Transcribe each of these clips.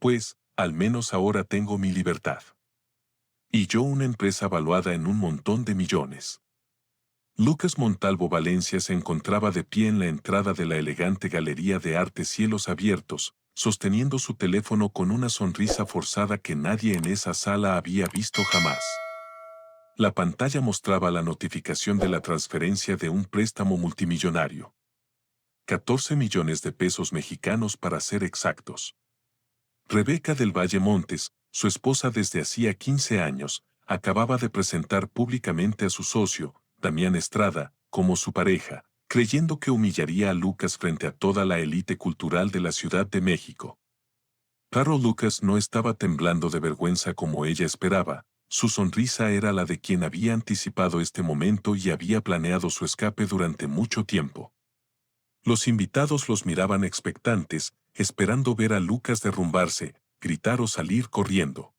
pues, al menos ahora tengo mi libertad. Y yo una empresa valuada en un montón de millones. Lucas Montalvo Valencia se encontraba de pie en la entrada de la elegante Galería de Arte Cielos Abiertos, sosteniendo su teléfono con una sonrisa forzada que nadie en esa sala había visto jamás. La pantalla mostraba la notificación de la transferencia de un préstamo multimillonario. 14 millones de pesos mexicanos para ser exactos. Rebeca del Valle Montes, su esposa desde hacía 15 años, acababa de presentar públicamente a su socio, Damián Estrada, como su pareja, creyendo que humillaría a Lucas frente a toda la élite cultural de la Ciudad de México. Claro, Lucas no estaba temblando de vergüenza como ella esperaba, su sonrisa era la de quien había anticipado este momento y había planeado su escape durante mucho tiempo. Los invitados los miraban expectantes, esperando ver a Lucas derrumbarse, gritar o salir corriendo.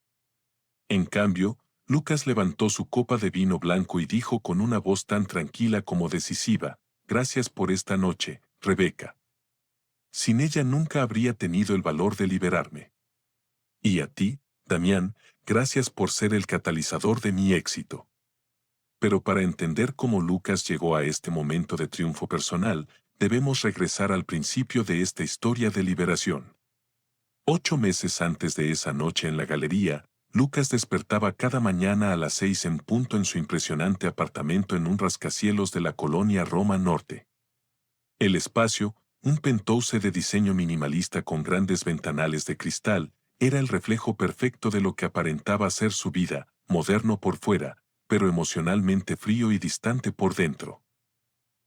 En cambio, Lucas levantó su copa de vino blanco y dijo con una voz tan tranquila como decisiva: «Gracias por esta noche, Rebeca. Sin ella nunca habría tenido el valor de liberarme. Y a ti, Damián, gracias por ser el catalizador de mi éxito». Pero para entender cómo Lucas llegó a este momento de triunfo personal, debemos regresar al principio de esta historia de liberación. 8 meses antes de esa noche en la galería, Lucas despertaba cada mañana a las 6 en punto en su impresionante apartamento en un rascacielos de la colonia Roma Norte. El espacio, un penthouse de diseño minimalista con grandes ventanales de cristal, era el reflejo perfecto de lo que aparentaba ser su vida, moderno por fuera, pero emocionalmente frío y distante por dentro.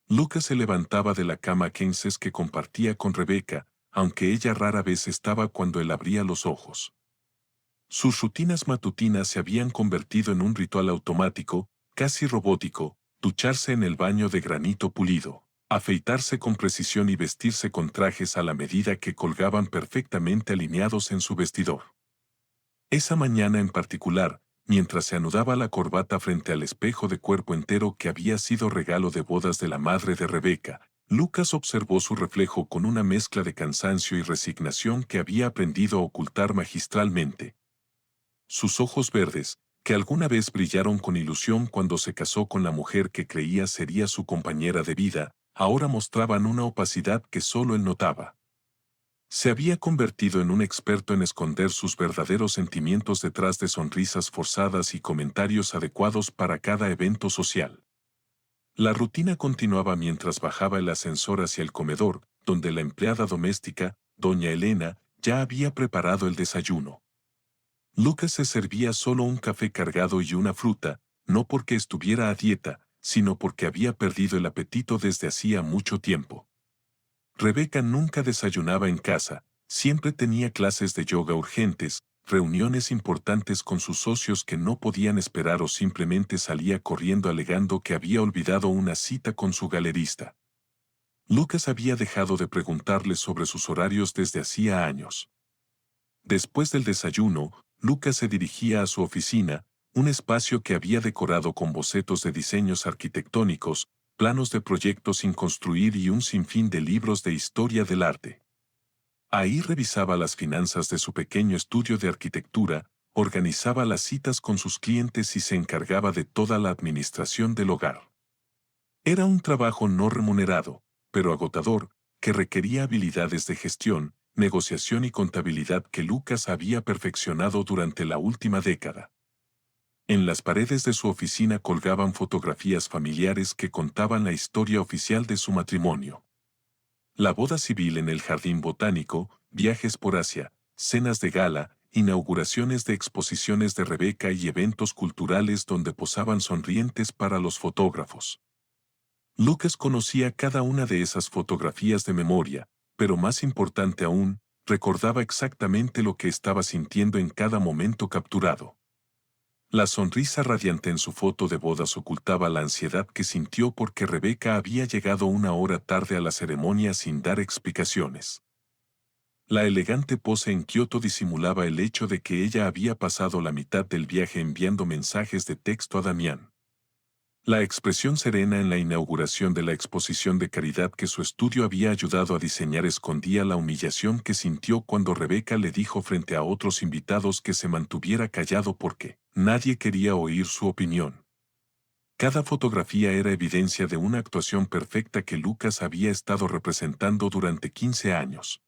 Lucas se levantaba de la cama Kenses que compartía con Rebeca, aunque ella rara vez estaba cuando él abría los ojos. Sus rutinas matutinas se habían convertido en un ritual automático, casi robótico: ducharse en el baño de granito pulido, afeitarse con precisión y vestirse con trajes a la medida que colgaban perfectamente alineados en su vestidor. Esa mañana en particular, mientras se anudaba la corbata frente al espejo de cuerpo entero que había sido regalo de bodas de la madre de Rebeca, Lucas observó su reflejo con una mezcla de cansancio y resignación que había aprendido a ocultar magistralmente. Sus ojos verdes, que alguna vez brillaron con ilusión cuando se casó con la mujer que creía sería su compañera de vida, ahora mostraban una opacidad que solo él notaba. Se había convertido en un experto en esconder sus verdaderos sentimientos detrás de sonrisas forzadas y comentarios adecuados para cada evento social. La rutina continuaba mientras bajaba el ascensor hacia el comedor, donde la empleada doméstica, doña Elena, ya había preparado el desayuno. Lucas se servía solo un café cargado y una fruta, no porque estuviera a dieta, sino porque había perdido el apetito desde hacía mucho tiempo. Rebeca nunca desayunaba en casa, siempre tenía clases de yoga urgentes, reuniones importantes con sus socios que no podían esperar o simplemente salía corriendo alegando que había olvidado una cita con su galerista. Lucas había dejado de preguntarle sobre sus horarios desde hacía años. Después del desayuno, Lucas se dirigía a su oficina, un espacio que había decorado con bocetos de diseños arquitectónicos, planos de proyectos sin construir y un sinfín de libros de historia del arte. Ahí revisaba las finanzas de su pequeño estudio de arquitectura, organizaba las citas con sus clientes y se encargaba de toda la administración del hogar. Era un trabajo no remunerado, pero agotador, que requería habilidades de gestión, negociación y contabilidad que Lucas había perfeccionado durante la última década. En las paredes de su oficina colgaban fotografías familiares que contaban la historia oficial de su matrimonio. La boda civil en el jardín botánico, viajes por Asia, cenas de gala, inauguraciones de exposiciones de Rebeca y eventos culturales donde posaban sonrientes para los fotógrafos. Lucas conocía cada una de esas fotografías de memoria, pero más importante aún, recordaba exactamente lo que estaba sintiendo en cada momento capturado. La sonrisa radiante en su foto de bodas ocultaba la ansiedad que sintió porque Rebeca había llegado una hora tarde a la ceremonia sin dar explicaciones. La elegante pose en Kioto disimulaba el hecho de que ella había pasado la mitad del viaje enviando mensajes de texto a Damián. La expresión serena en la inauguración de la exposición de caridad que su estudio había ayudado a diseñar escondía la humillación que sintió cuando Rebeca le dijo frente a otros invitados que se mantuviera callado porque nadie quería oír su opinión. Cada fotografía era evidencia de una actuación perfecta que Lucas había estado representando durante 15 años.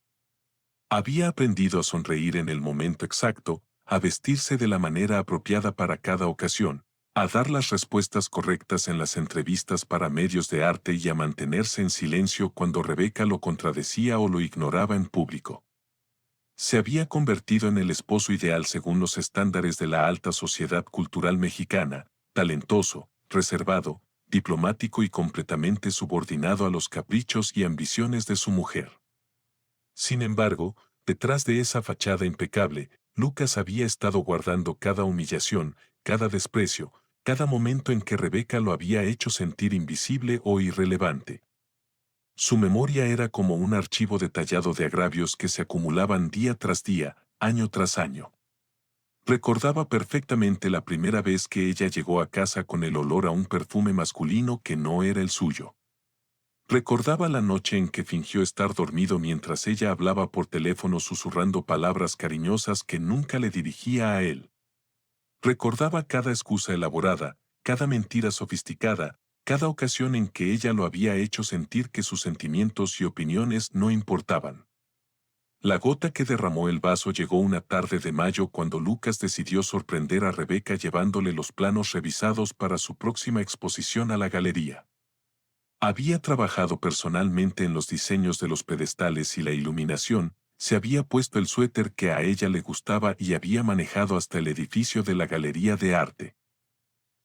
Había aprendido a sonreír en el momento exacto, a vestirse de la manera apropiada para cada ocasión, a dar las respuestas correctas en las entrevistas para medios de arte y a mantenerse en silencio cuando Rebeca lo contradecía o lo ignoraba en público. Se había convertido en el esposo ideal según los estándares de la alta sociedad cultural mexicana, talentoso, reservado, diplomático y completamente subordinado a los caprichos y ambiciones de su mujer. Sin embargo, detrás de esa fachada impecable, Lucas había estado guardando cada humillación, cada desprecio, cada momento en que Rebeca lo había hecho sentir invisible o irrelevante. Su memoria era como un archivo detallado de agravios que se acumulaban día tras día, año tras año. Recordaba perfectamente la primera vez que ella llegó a casa con el olor a un perfume masculino que no era el suyo. Recordaba la noche en que fingió estar dormido mientras ella hablaba por teléfono susurrando palabras cariñosas que nunca le dirigía a él. Recordaba cada excusa elaborada, cada mentira sofisticada, cada ocasión en que ella lo había hecho sentir que sus sentimientos y opiniones no importaban. La gota que derramó el vaso llegó una tarde de mayo cuando Lucas decidió sorprender a Rebeca llevándole los planos revisados para su próxima exposición a la galería. Había trabajado personalmente en los diseños de los pedestales y la iluminación, se había puesto el suéter que a ella le gustaba y había manejado hasta el edificio de la Galería de Arte.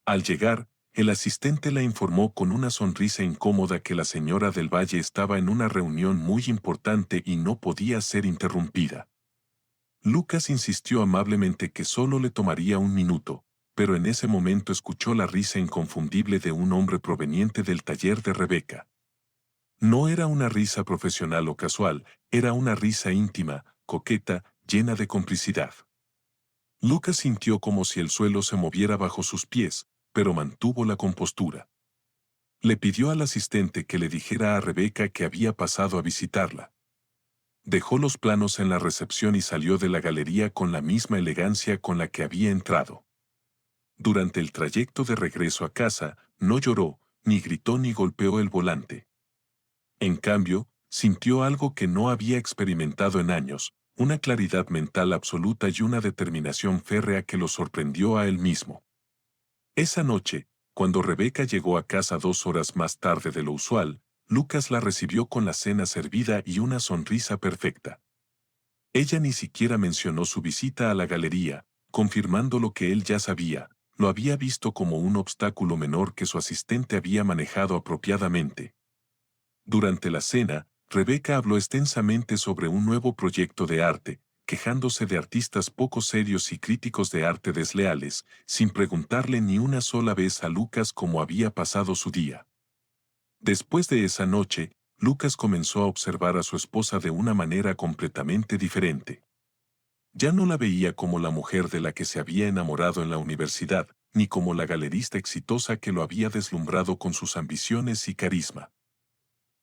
Al llegar, el asistente la informó con una sonrisa incómoda que la señora del Valle estaba en una reunión muy importante y no podía ser interrumpida. Lucas insistió amablemente que solo le tomaría un minuto, pero en ese momento escuchó la risa inconfundible de un hombre proveniente del taller de Rebeca. No era una risa profesional o casual, era una risa íntima, coqueta, llena de complicidad. Lucas sintió como si el suelo se moviera bajo sus pies, pero mantuvo la compostura. Le pidió al asistente que le dijera a Rebeca que había pasado a visitarla. Dejó los planos en la recepción y salió de la galería con la misma elegancia con la que había entrado. Durante el trayecto de regreso a casa, no lloró, ni gritó ni golpeó el volante. En cambio, sintió algo que no había experimentado en años, una claridad mental absoluta y una determinación férrea que lo sorprendió a él mismo. Esa noche, cuando Rebeca llegó a casa 2 horas más tarde de lo usual, Lucas la recibió con la cena servida y una sonrisa perfecta. Ella ni siquiera mencionó su visita a la galería, confirmando lo que él ya sabía, lo había visto como un obstáculo menor que su asistente había manejado apropiadamente. Durante la cena, Rebeca habló extensamente sobre un nuevo proyecto de arte, quejándose de artistas poco serios y críticos de arte desleales, sin preguntarle ni una sola vez a Lucas cómo había pasado su día. Después de esa noche, Lucas comenzó a observar a su esposa de una manera completamente diferente. Ya no la veía como la mujer de la que se había enamorado en la universidad, ni como la galerista exitosa que lo había deslumbrado con sus ambiciones y carisma.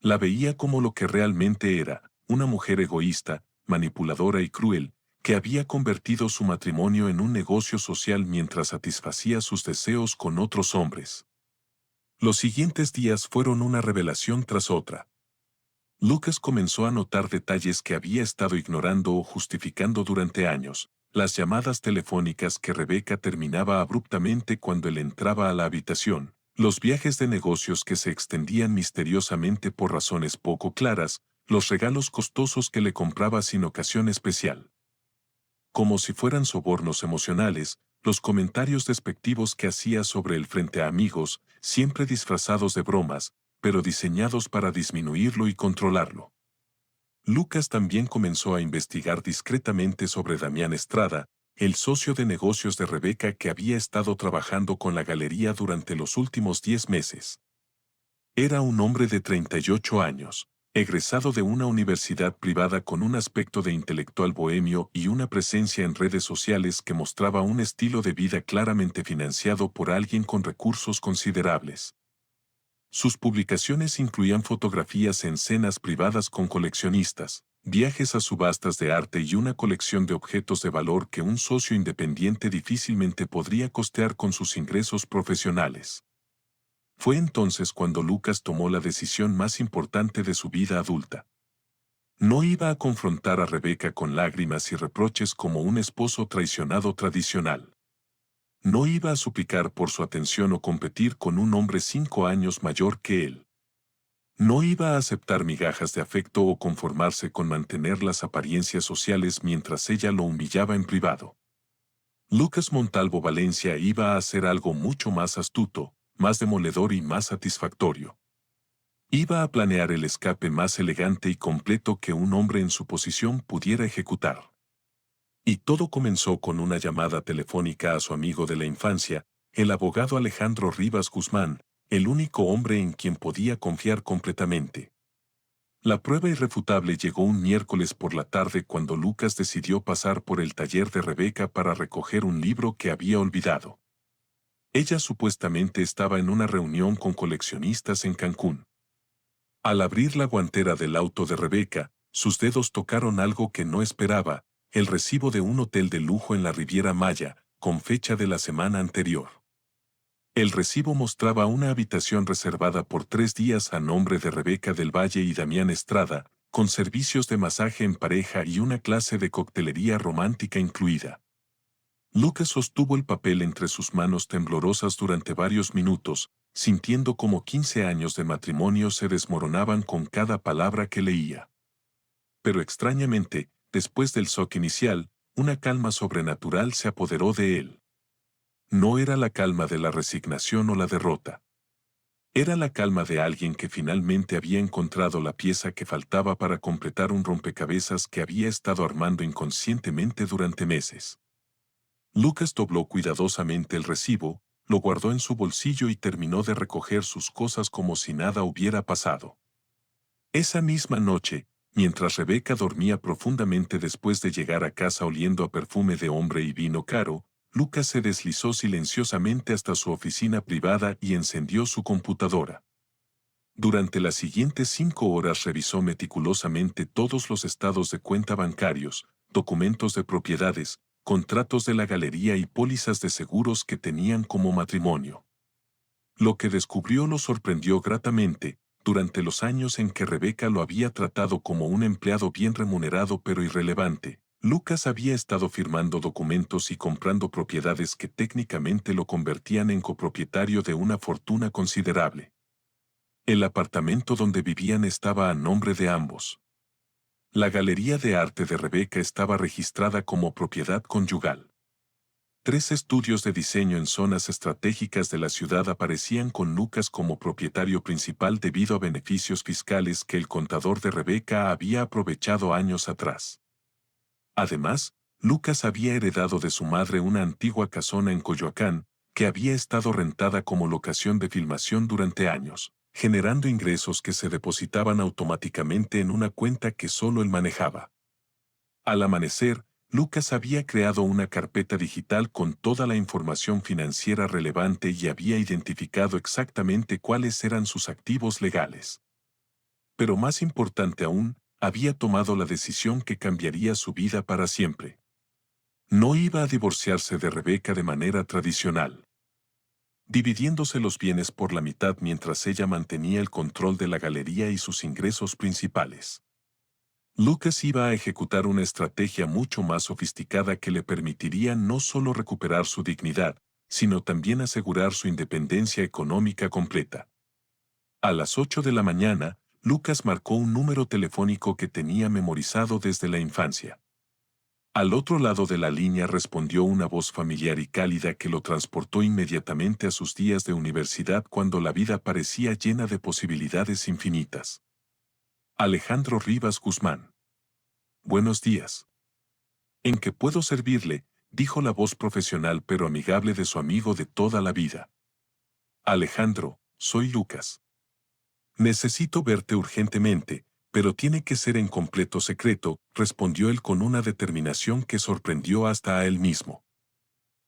La veía como lo que realmente era, una mujer egoísta, manipuladora y cruel, que había convertido su matrimonio en un negocio social mientras satisfacía sus deseos con otros hombres. Los siguientes días fueron una revelación tras otra. Lucas comenzó a notar detalles que había estado ignorando o justificando durante años, las llamadas telefónicas que Rebeca terminaba abruptamente cuando él entraba a la habitación, los viajes de negocios que se extendían misteriosamente por razones poco claras, los regalos costosos que le compraba sin ocasión especial. Como si fueran sobornos emocionales, los comentarios despectivos que hacía sobre él frente a amigos, siempre disfrazados de bromas, pero diseñados para disminuirlo y controlarlo. Lucas también comenzó a investigar discretamente sobre Damián Estrada, el socio de negocios de Rebeca que había estado trabajando con la galería durante los últimos 10 meses. Era un hombre de 38 años, egresado de una universidad privada con un aspecto de intelectual bohemio y una presencia en redes sociales que mostraba un estilo de vida claramente financiado por alguien con recursos considerables. Sus publicaciones incluían fotografías en cenas privadas con coleccionistas, viajes a subastas de arte y una colección de objetos de valor que un socio independiente difícilmente podría costear con sus ingresos profesionales. Fue entonces cuando Lucas tomó la decisión más importante de su vida adulta. No iba a confrontar a Rebeca con lágrimas y reproches como un esposo traicionado tradicional. No iba a suplicar por su atención o competir con un hombre 5 años mayor que él. No iba a aceptar migajas de afecto o conformarse con mantener las apariencias sociales mientras ella lo humillaba en privado. Lucas Montalvo Valencia iba a hacer algo mucho más astuto, más demoledor y más satisfactorio. Iba a planear el escape más elegante y completo que un hombre en su posición pudiera ejecutar. Y todo comenzó con una llamada telefónica a su amigo de la infancia, el abogado Alejandro Rivas Guzmán, el único hombre en quien podía confiar completamente. La prueba irrefutable llegó un miércoles por la tarde cuando Lucas decidió pasar por el taller de Rebeca para recoger un libro que había olvidado. Ella supuestamente estaba en una reunión con coleccionistas en Cancún. Al abrir la guantera del auto de Rebeca, sus dedos tocaron algo que no esperaba, el recibo de un hotel de lujo en la Riviera Maya, con fecha de la semana anterior. El recibo mostraba una habitación reservada por 3 días a nombre de Rebeca del Valle y Damián Estrada, con servicios de masaje en pareja y una clase de coctelería romántica incluida. Lucas sostuvo el papel entre sus manos temblorosas durante varios minutos, sintiendo como 15 años de matrimonio se desmoronaban con cada palabra que leía. Pero extrañamente, después del shock inicial, una calma sobrenatural se apoderó de él. No era la calma de la resignación o la derrota. Era la calma de alguien que finalmente había encontrado la pieza que faltaba para completar un rompecabezas que había estado armando inconscientemente durante meses. Lucas dobló cuidadosamente el recibo, lo guardó en su bolsillo y terminó de recoger sus cosas como si nada hubiera pasado. Esa misma noche, mientras Rebeca dormía profundamente después de llegar a casa oliendo a perfume de hombre y vino caro, Lucas se deslizó silenciosamente hasta su oficina privada y encendió su computadora. Durante las siguientes 5 horas revisó meticulosamente todos los estados de cuenta bancarios, documentos de propiedades, contratos de la galería y pólizas de seguros que tenían como matrimonio. Lo que descubrió lo sorprendió gratamente. Durante los años en que Rebeca lo había tratado como un empleado bien remunerado pero irrelevante, Lucas había estado firmando documentos y comprando propiedades que técnicamente lo convertían en copropietario de una fortuna considerable. El apartamento donde vivían estaba a nombre de ambos. La galería de arte de Rebeca estaba registrada como propiedad conyugal. 3 estudios de diseño en zonas estratégicas de la ciudad aparecían con Lucas como propietario principal debido a beneficios fiscales que el contador de Rebeca había aprovechado años atrás. Además, Lucas había heredado de su madre una antigua casona en Coyoacán, que había estado rentada como locación de filmación durante años, generando ingresos que se depositaban automáticamente en una cuenta que solo él manejaba. Al amanecer, Lucas había creado una carpeta digital con toda la información financiera relevante y había identificado exactamente cuáles eran sus activos legales. Pero más importante aún, había tomado la decisión que cambiaría su vida para siempre. No iba a divorciarse de Rebeca de manera tradicional, dividiéndose los bienes por la mitad mientras ella mantenía el control de la galería y sus ingresos principales. Lucas iba a ejecutar una estrategia mucho más sofisticada que le permitiría no solo recuperar su dignidad, sino también asegurar su independencia económica completa. A las 8 de la mañana, Lucas marcó un número telefónico que tenía memorizado desde la infancia. Al otro lado de la línea respondió una voz familiar y cálida que lo transportó inmediatamente a sus días de universidad cuando la vida parecía llena de posibilidades infinitas. Alejandro Rivas Guzmán. Buenos días. ¿En qué puedo servirle?, dijo la voz profesional pero amigable de su amigo de toda la vida. Alejandro, soy Lucas. Necesito verte urgentemente, Pero tiene que ser en completo secreto, respondió él con una determinación que sorprendió hasta a él mismo.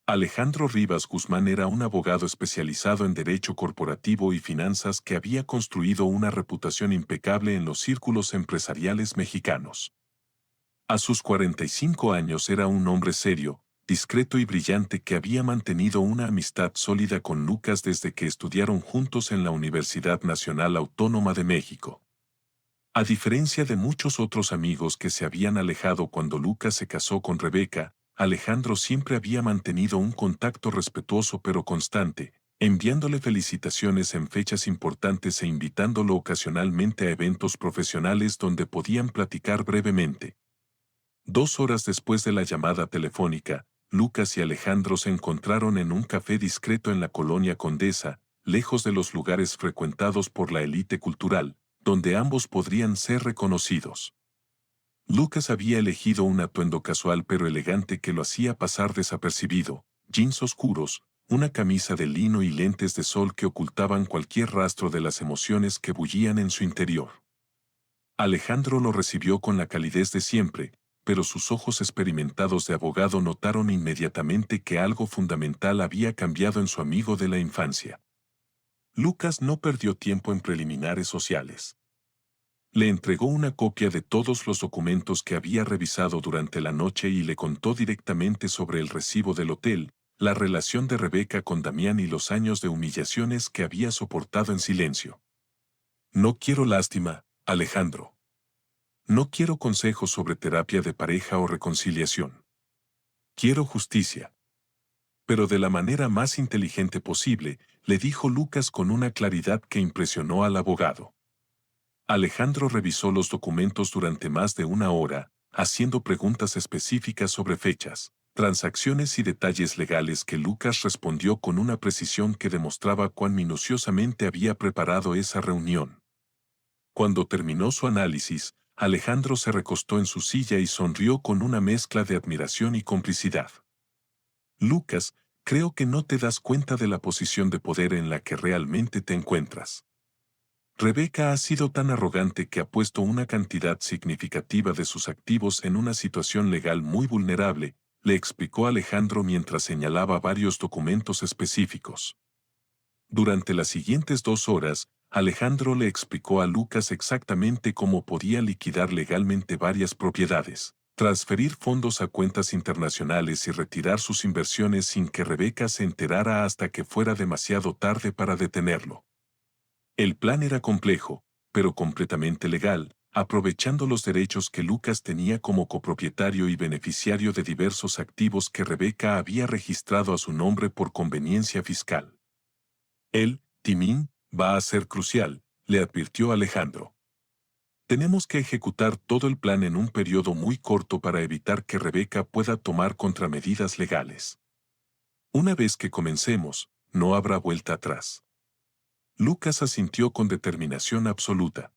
Alejandro Rivas Guzmán era un abogado especializado en derecho corporativo y finanzas que había construido una reputación impecable en los círculos empresariales mexicanos. A sus 45 años era un hombre serio, discreto y brillante que había mantenido una amistad sólida con Lucas desde que estudiaron juntos en la Universidad Nacional Autónoma de México. A diferencia de muchos otros amigos que se habían alejado cuando Lucas se casó con Rebeca, Alejandro siempre había mantenido un contacto respetuoso pero constante, enviándole felicitaciones en fechas importantes e invitándolo ocasionalmente a eventos profesionales donde podían platicar brevemente. 2 horas después de la llamada telefónica, Lucas y Alejandro se encontraron en un café discreto en la colonia Condesa, lejos de los lugares frecuentados por la élite cultural, donde ambos podrían ser reconocidos. Lucas había elegido un atuendo casual pero elegante que lo hacía pasar desapercibido, jeans oscuros, una camisa de lino y lentes de sol que ocultaban cualquier rastro de las emociones que bullían en su interior. Alejandro lo recibió con la calidez de siempre, pero sus ojos experimentados de abogado notaron inmediatamente que algo fundamental había cambiado en su amigo de la infancia. Lucas no perdió tiempo en preliminares sociales. Le entregó una copia de todos los documentos que había revisado durante la noche y le contó directamente sobre el recibo del hotel, la relación de Rebeca con Damián y los años de humillaciones que había soportado en silencio. No quiero lástima, Alejandro. No quiero consejos sobre terapia de pareja o reconciliación. Quiero justicia. Pero de la manera más inteligente posible, le dijo Lucas con una claridad que impresionó al abogado. Alejandro revisó los documentos durante más de 1 hora, haciendo preguntas específicas sobre fechas, transacciones y detalles legales que Lucas respondió con una precisión que demostraba cuán minuciosamente había preparado esa reunión. Cuando terminó su análisis, Alejandro se recostó en su silla y sonrió con una mezcla de admiración y complicidad. Lucas, creo que no te das cuenta de la posición de poder en la que realmente te encuentras. Rebeca ha sido tan arrogante que ha puesto una cantidad significativa de sus activos en una situación legal muy vulnerable, le explicó Alejandro mientras señalaba varios documentos específicos. Durante las siguientes 2 horas, Alejandro le explicó a Lucas exactamente cómo podía liquidar legalmente varias propiedades, transferir fondos a cuentas internacionales y retirar sus inversiones sin que Rebeca se enterara hasta que fuera demasiado tarde para detenerlo. El plan era complejo, pero completamente legal, aprovechando los derechos que Lucas tenía como copropietario y beneficiario de diversos activos que Rebeca había registrado a su nombre por conveniencia fiscal. El timing va a ser crucial, le advirtió Alejandro. Tenemos que ejecutar todo el plan en un periodo muy corto para evitar que Rebeca pueda tomar contramedidas legales. Una vez que comencemos, no habrá vuelta atrás. Lucas asintió con determinación absoluta.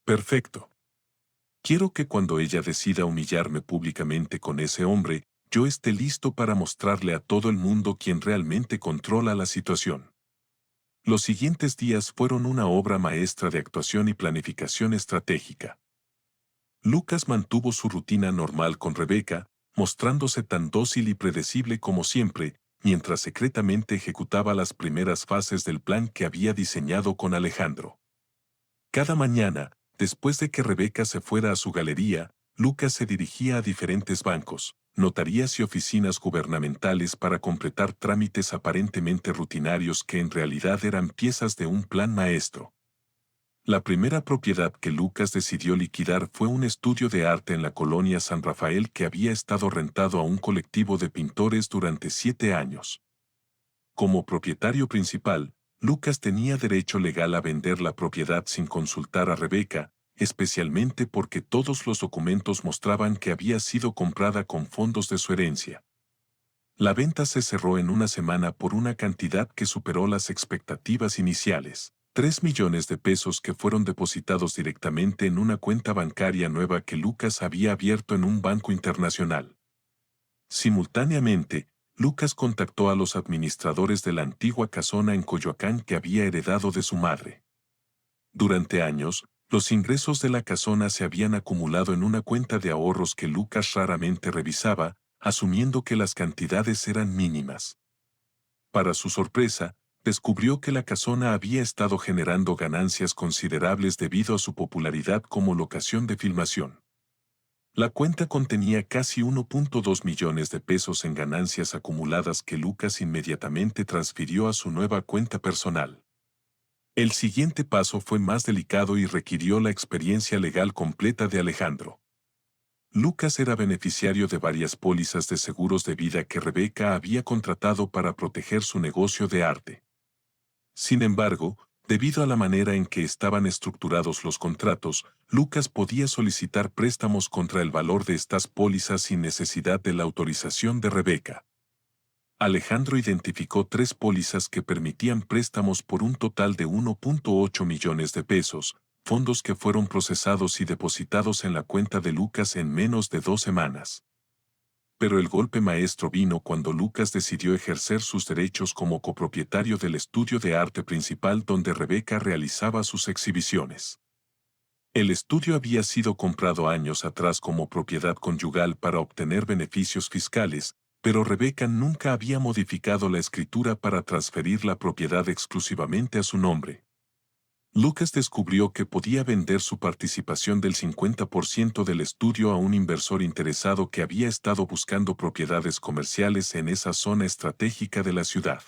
Perfecto. Quiero que cuando ella decida humillarme públicamente con ese hombre, yo esté listo para mostrarle a todo el mundo quién realmente controla la situación. Los siguientes días fueron una obra maestra de actuación y planificación estratégica. Lucas mantuvo su rutina normal con Rebeca, mostrándose tan dócil y predecible como siempre, mientras secretamente ejecutaba las primeras fases del plan que había diseñado con Alejandro. Cada mañana, después de que Rebeca se fuera a su galería, Lucas se dirigía a diferentes bancos, notarías y oficinas gubernamentales para completar trámites aparentemente rutinarios que en realidad eran piezas de un plan maestro. La primera propiedad que Lucas decidió liquidar fue un estudio de arte en la colonia San Rafael que había estado rentado a un colectivo de pintores durante 7 años. Como propietario principal, Lucas tenía derecho legal a vender la propiedad sin consultar a Rebeca, especialmente porque todos los documentos mostraban que había sido comprada con fondos de su herencia. La venta se cerró en una semana por una cantidad que superó las expectativas iniciales. 3 millones de pesos que fueron depositados directamente en una cuenta bancaria nueva que Lucas había abierto en un banco internacional. Simultáneamente, Lucas contactó a los administradores de la antigua casona en Coyoacán que había heredado de su madre. Durante años, Los ingresos de la casona se habían acumulado en una cuenta de ahorros que Lucas raramente revisaba, asumiendo que las cantidades eran mínimas. Para su sorpresa, descubrió que la casona había estado generando ganancias considerables debido a su popularidad como locación de filmación. La cuenta contenía casi 1.2 millones de pesos en ganancias acumuladas que Lucas inmediatamente transfirió a su nueva cuenta personal. El siguiente paso fue más delicado y requirió la experiencia legal completa de Alejandro. Lucas era beneficiario de varias pólizas de seguros de vida que Rebeca había contratado para proteger su negocio de arte. Sin embargo, debido a la manera en que estaban estructurados los contratos, Lucas podía solicitar préstamos contra el valor de estas pólizas sin necesidad de la autorización de Rebeca. Alejandro identificó 3 pólizas que permitían préstamos por un total de 1.8 millones de pesos, fondos que fueron procesados y depositados en la cuenta de Lucas en menos de 2 semanas. Pero el golpe maestro vino cuando Lucas decidió ejercer sus derechos como copropietario del estudio de arte principal donde Rebeca realizaba sus exhibiciones. El estudio había sido comprado años atrás como propiedad conyugal para obtener beneficios fiscales, pero Rebeca nunca había modificado la escritura para transferir la propiedad exclusivamente a su nombre. Lucas descubrió que podía vender su participación del 50% del estudio a un inversor interesado que había estado buscando propiedades comerciales en esa zona estratégica de la ciudad.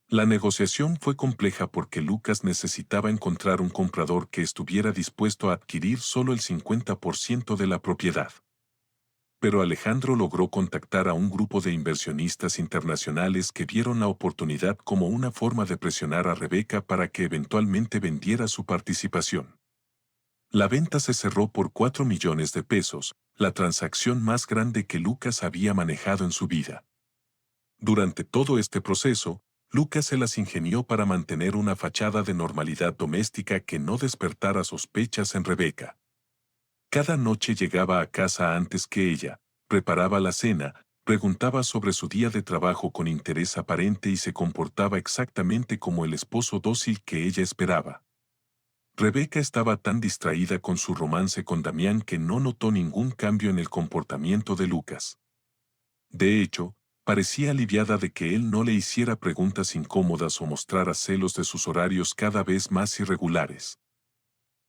La negociación fue compleja porque Lucas necesitaba encontrar un comprador que estuviera dispuesto a adquirir solo el 50% de la propiedad. Pero Alejandro logró contactar a un grupo de inversionistas internacionales que vieron la oportunidad como una forma de presionar a Rebeca para que eventualmente vendiera su participación. La venta se cerró por 4 millones de pesos, la transacción más grande que Lucas había manejado en su vida. Durante todo este proceso, Lucas se las ingenió para mantener una fachada de normalidad doméstica que no despertara sospechas en Rebeca. Cada noche llegaba a casa antes que ella, preparaba la cena, preguntaba sobre su día de trabajo con interés aparente y se comportaba exactamente como el esposo dócil que ella esperaba. Rebeca estaba tan distraída con su romance con Damián que no notó ningún cambio en el comportamiento de Lucas. De hecho, parecía aliviada de que él no le hiciera preguntas incómodas o mostrara celos de sus horarios cada vez más irregulares.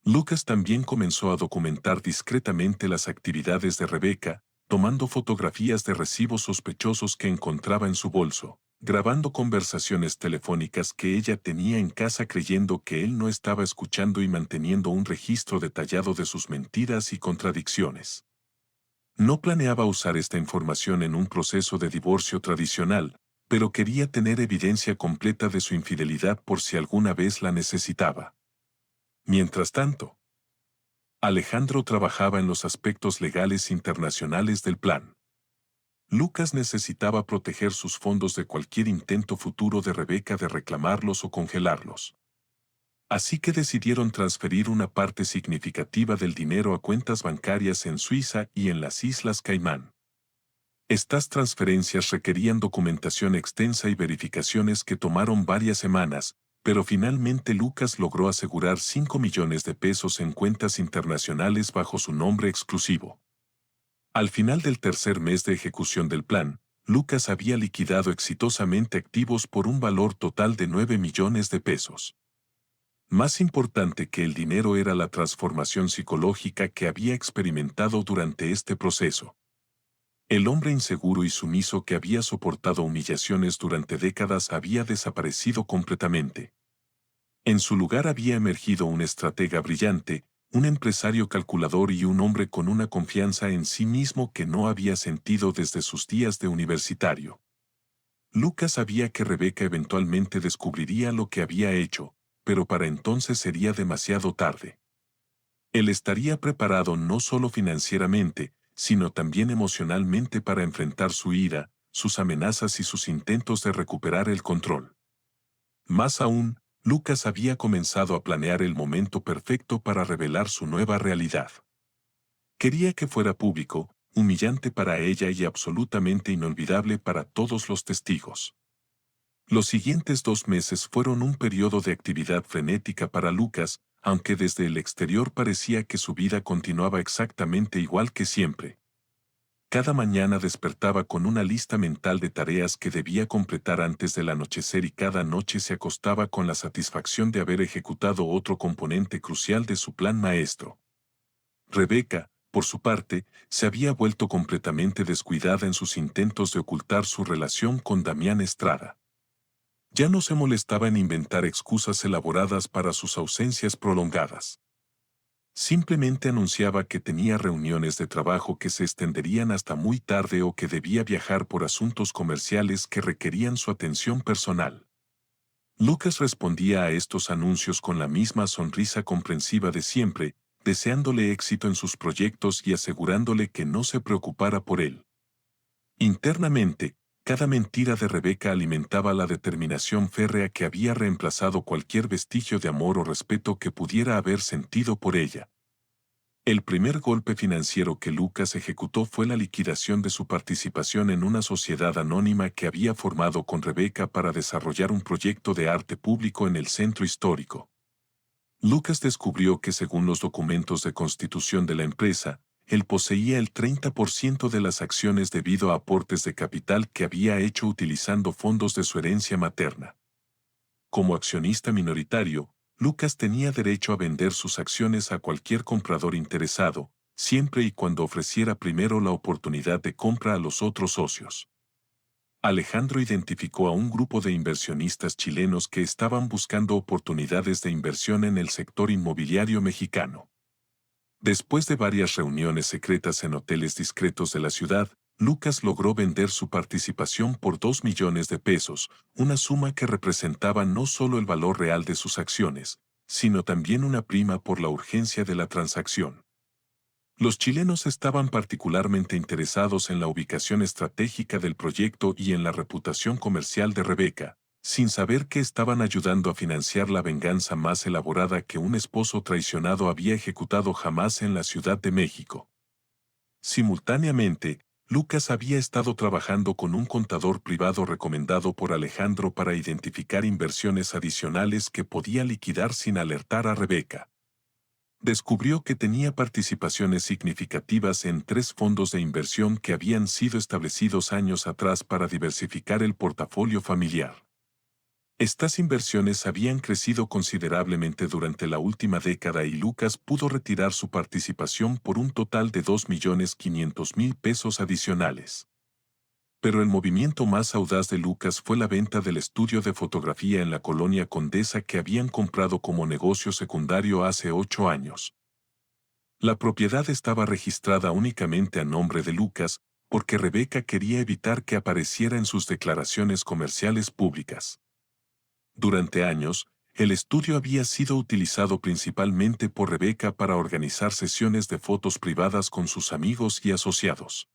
Lucas también comenzó a documentar discretamente las actividades de Rebeca, tomando fotografías de recibos sospechosos que encontraba en su bolso, grabando conversaciones telefónicas que ella tenía en casa creyendo que él no estaba escuchando y manteniendo un registro detallado de sus mentiras y contradicciones. No planeaba usar esta información en un proceso de divorcio tradicional, pero quería tener evidencia completa de su infidelidad por si alguna vez la necesitaba. Mientras tanto, Alejandro trabajaba en los aspectos legales internacionales del plan. Lucas necesitaba proteger sus fondos de cualquier intento futuro de Rebeca de reclamarlos o congelarlos. Así que decidieron transferir una parte significativa del dinero a cuentas bancarias en Suiza y en las Islas Caimán. Estas transferencias requerían documentación extensa y verificaciones que tomaron varias semanas, pero finalmente Lucas logró asegurar 5 millones de pesos en cuentas internacionales bajo su nombre exclusivo. Al final del tercer mes de ejecución del plan, Lucas había liquidado exitosamente activos por un valor total de 9 millones de pesos. Más importante que el dinero era la transformación psicológica que había experimentado durante este proceso. El hombre inseguro y sumiso que había soportado humillaciones durante décadas había desaparecido completamente. En su lugar había emergido un estratega brillante, un empresario calculador y un hombre con una confianza en sí mismo que no había sentido desde sus días de universitario. Lucas sabía que Rebeca eventualmente descubriría lo que había hecho, pero para entonces sería demasiado tarde. Él estaría preparado no solo financieramente, sino también emocionalmente para enfrentar su ira, sus amenazas y sus intentos de recuperar el control. Más aún, Lucas había comenzado a planear el momento perfecto para revelar su nueva realidad. Quería que fuera público, humillante para ella y absolutamente inolvidable para todos los testigos. Los siguientes 2 meses fueron un periodo de actividad frenética para Lucas, aunque desde el exterior parecía que su vida continuaba exactamente igual que siempre. Cada mañana despertaba con una lista mental de tareas que debía completar antes del anochecer y cada noche se acostaba con la satisfacción de haber ejecutado otro componente crucial de su plan maestro. Rebecca, por su parte, se había vuelto completamente descuidada en sus intentos de ocultar su relación con Damián Estrada. Ya no se molestaba en inventar excusas elaboradas para sus ausencias prolongadas. Simplemente anunciaba que tenía reuniones de trabajo que se extenderían hasta muy tarde o que debía viajar por asuntos comerciales que requerían su atención personal. Lucas respondía a estos anuncios con la misma sonrisa comprensiva de siempre, deseándole éxito en sus proyectos y asegurándole que no se preocupara por él. Internamente, cada mentira de Rebeca alimentaba la determinación férrea que había reemplazado cualquier vestigio de amor o respeto que pudiera haber sentido por ella. El primer golpe financiero que Lucas ejecutó fue la liquidación de su participación en una sociedad anónima que había formado con Rebeca para desarrollar un proyecto de arte público en el centro histórico. Lucas descubrió que según los documentos de constitución de la empresa, él poseía el 30% de las acciones debido a aportes de capital que había hecho utilizando fondos de su herencia materna. Como accionista minoritario, Lucas tenía derecho a vender sus acciones a cualquier comprador interesado, siempre y cuando ofreciera primero la oportunidad de compra a los otros socios. Alejandro identificó a un grupo de inversionistas chilenos que estaban buscando oportunidades de inversión en el sector inmobiliario mexicano. Después de varias reuniones secretas en hoteles discretos de la ciudad, Lucas logró vender su participación por 2 millones de pesos, una suma que representaba no solo el valor real de sus acciones, sino también una prima por la urgencia de la transacción. Los chilenos estaban particularmente interesados en la ubicación estratégica del proyecto y en la reputación comercial de Rebeca, sin saber que estaban ayudando a financiar la venganza más elaborada que un esposo traicionado había ejecutado jamás en la Ciudad de México. Simultáneamente, Lucas había estado trabajando con un contador privado recomendado por Alejandro para identificar inversiones adicionales que podía liquidar sin alertar a Rebeca. Descubrió que tenía participaciones significativas en 3 fondos de inversión que habían sido establecidos años atrás para diversificar el portafolio familiar. Estas inversiones habían crecido considerablemente durante la última década y Lucas pudo retirar su participación por un total de 2.500.000 pesos adicionales. Pero el movimiento más audaz de Lucas fue la venta del estudio de fotografía en la colonia Condesa que habían comprado como negocio secundario hace 8 años. La propiedad estaba registrada únicamente a nombre de Lucas, porque Rebeca quería evitar que apareciera en sus declaraciones comerciales públicas. Durante años, el estudio había sido utilizado principalmente por Rebeca para organizar sesiones de fotos privadas con sus amigos y asociados.